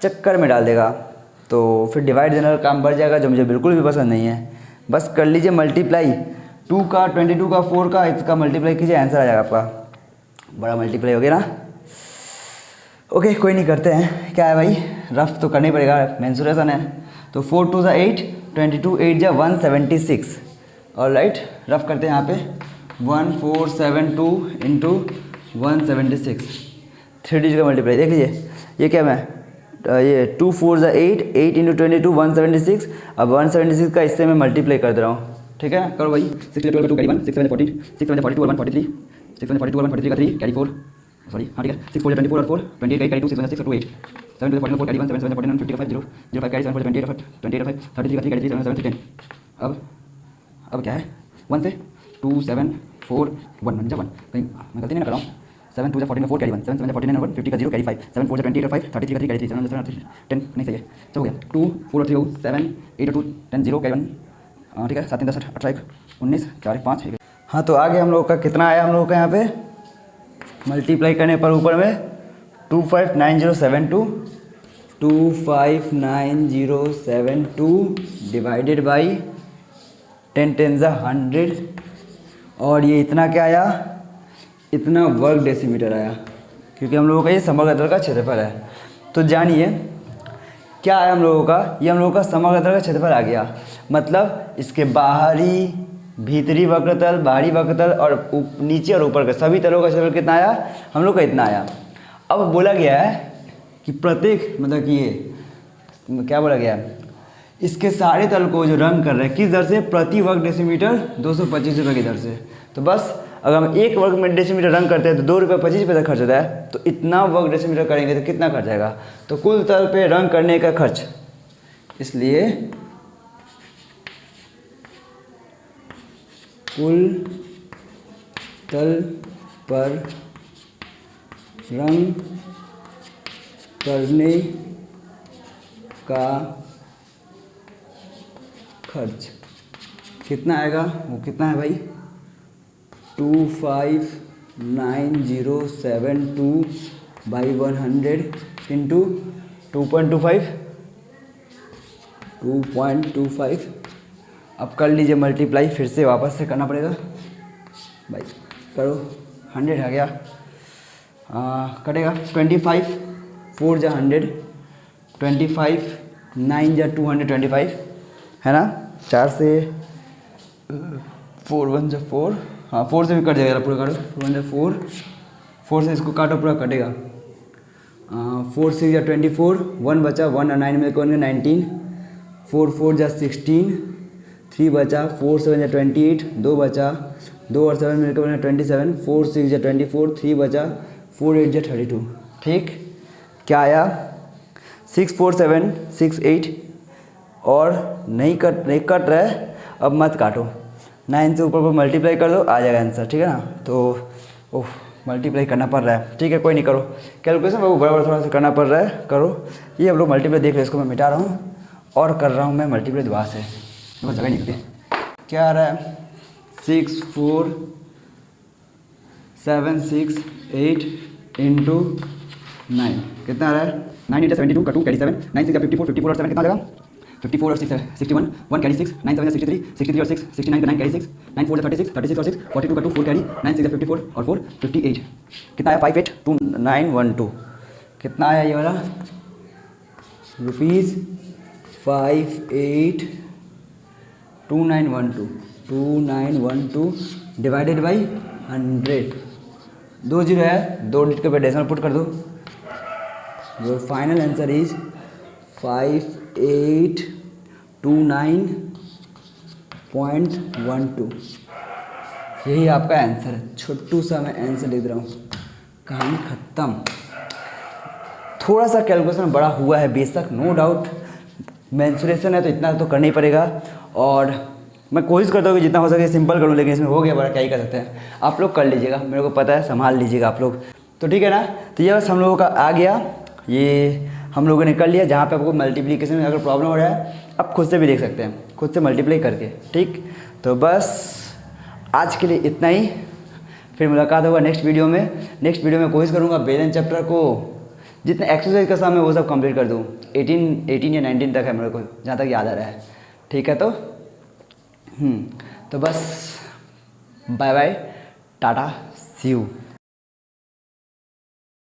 चक्कर में डाल देगा, तो फिर डिवाइड देने का काम बढ़ जाएगा, जो मुझे बिल्कुल भी पसंद नहीं है। बस कर लीजिए मल्टीप्लाई, 2 का 22 का 4 का इसका मल्टीप्लाई कीजिए, आंसर आ जाएगा आपका। बड़ा मल्टीप्लाई हो गया ना। ओके कोई नहीं, करते हैं, क्या है भाई, रफ तो करना ही पड़ेगा, मेंसुरेशन है। तो 4 2 = 8, 22 8 जा 176, और राइट रफ करते हैं यहाँ पे 1472 इंटू 176, 3 डिजिट का मल्टीप्लाई। देख लीजिए ये क्या मैं ये 2 4 = 8, 8 इंटू 22 176। अब 176 का इससे मैं मल्टीप्लाई कर दे रहा हूँ, ठीक है, करो भाई। 6 2 2 42, 6 7 14, 6 7 42 143, 6 7 42 143 का 3 कैरी 4, सॉरी हाँ ठीक है, 6 4 24 और 4 28 कैरी 2, 6 7 6 2 8, 7 2 14 4 कैरी 1, 7 7 14 50 का 5 0 0 5 कैरी 7 4 28 5 28 5 33 का 3 कैरी 3 7 7 10। अब क्या है 1 से 2 7 4 1 1 जा 1, कहीं मैं गलती नहीं कर रहा हूँ। 7 2 14 4 कैरी 1, 7 7 14 1 50 का 0 कैरी 5, 7 4 28 5 33 का 3 कैरी 3 7 7 10 नहीं सही है, चल हो गया। 2 4 3 7 8 2 10 0 कैरी 1, ठीक है, 7 3 10 18 19 4 5। हाँ तो आगे हम लोग का कितना आया, हम लोग का यहाँ पे मल्टीप्लाई करने पर ऊपर में 259072 डिवाइडेड बाई 10 10 = 100, और ये इतना क्या आया, इतना वर्ग डेसीमीटर आया, क्योंकि हम लोगों का ये समग्र तल का क्षेत्रफल है। तो जानिए क्या आया हम लोगों का, ये हम लोगों का समग्र तल का क्षेत्रफल आ गया। मतलब इसके बाहरी भीतरी वक्रतल, बाहरी वक्रतल और नीचे और ऊपर का सभी तलों का क्षेत्रफल कितना आया, हम लोग का इतना आया। अब बोला गया है कि प्रत्येक मतलब कि ये क्या बोला गया है, इसके सारे तल को जो रंग कर रहे हैं किस दर से, प्रति वर्ग डेसीमीटर 225 रुपये की दर से। तो बस अगर हम 1 वर्ग डेसीमीटर रंग करते हैं तो 2 रुपये 25 पैसा खर्च होता है, तो इतना वर्ग डेसीमीटर करेंगे तो कितना खर्च आएगा, तो कुल तल पे रंग करने का खर्च, इसलिए कुल तल पर रंग करने का खर्च कितना आएगा, वो कितना है भाई 259,072/100 इंटू 2.25। अब कर लीजिए मल्टीप्लाई, फिर से वापस से करना पड़ेगा भाई, करो 100 आ गया, कटेगा 25 4 = 100, 25 9 = 225 है ना, 4 से 4 1 = 4, हाँ 4 से भी कट जाएगा पूरा, काटो 4 1 = 4, 4 से इसको काटो पूरा कटेगा 4 6 या 24, 1 बचा, 1 और 9 मिलकर बन गया 19, 4 4 जा 16, 3 बचा, 4 7 या 28, 2 बचा, 2 और 7 मिलकर बन गया 27, 4 6 या 24, 3 बचा, 4 8 या 32। ठीक, क्या आया 6 4 7 6 8, और नहीं कट रहा है, अब मत काटो, 9 से ऊपर मल्टीप्लाई कर दो, आ जाएगा आंसर। ठीक है ना, तो ओह मल्टीप्लाई करना पड़ रहा है, ठीक है कोई नहीं, करो कैलकुलेशन, वो बड़ा थोड़ा सा करना पड़ रहा है, करो। ये हम लोग मल्टीप्लाई देख रहे, इसको मैं मिटा रहा हूँ और कर रहा हूँ मैं मल्टीप्लाई दोबारा से, तो जगह निकलती क्या आ रहा है 6 4 7 6 8 इंटू 9 कितना आ रहा है 9 इंटू 72 का 2 कैरी 7, 9 6 54, 54 और 7 कितना आ जाएगा 54 और 6 61, 1 कैरी 6, 9 7 63, 63 और 6 69 का 9 कैरी 6, 9 4 36, 36 और 6 42 का 2 4 कैरी, 9 6 54 और 4 58, कितना आया 582912, कितना आया ये वाला रुपीज़ 282912 डिवाइडेड बाई 100, 2 जीरो है, 2 डिजिट के डेसिमल पुट कर दो, योर फाइनल आंसर इज 5829.12, यही आपका आंसर है। छोटू सा मैं आंसर लिख रहा हूँ, कहानी ख़त्म। थोड़ा सा कैलकुलेशन बड़ा हुआ है बेशक, नो डाउट, मेंसुरेशन है तो इतना तो करना ही पड़ेगा, और मैं कोशिश करता हूँ कि जितना हो सके सिंपल करूँ, लेकिन इसमें हो गया बड़ा, क्या ही कर सकते हैं। आप लोग कर लीजिएगा, मेरे को पता है, संभाल लीजिएगा आप लोग, तो ठीक है ना। तो ये बस हम लोगों का आ गया, ये हम लोगों ने कर लिया। जहाँ पे आपको मल्टीप्लिकेशन में अगर प्रॉब्लम हो रहा है, आप खुद से भी देख सकते हैं, खुद से मल्टीप्लाई करके। ठीक, तो बस आज के लिए इतना ही, फिर मुलाकात होगा नेक्स्ट वीडियो में। नेक्स्ट वीडियो में कोशिश करूँगा बैलेंस चैप्टर को जितने एक्सरसाइज का काम है वो सब कंप्लीट कर दूँ। 18 या 19 तक है मेरे को, जहाँ तक याद आ रहा है। ठीक है, तो बस bye bye, tata, see you.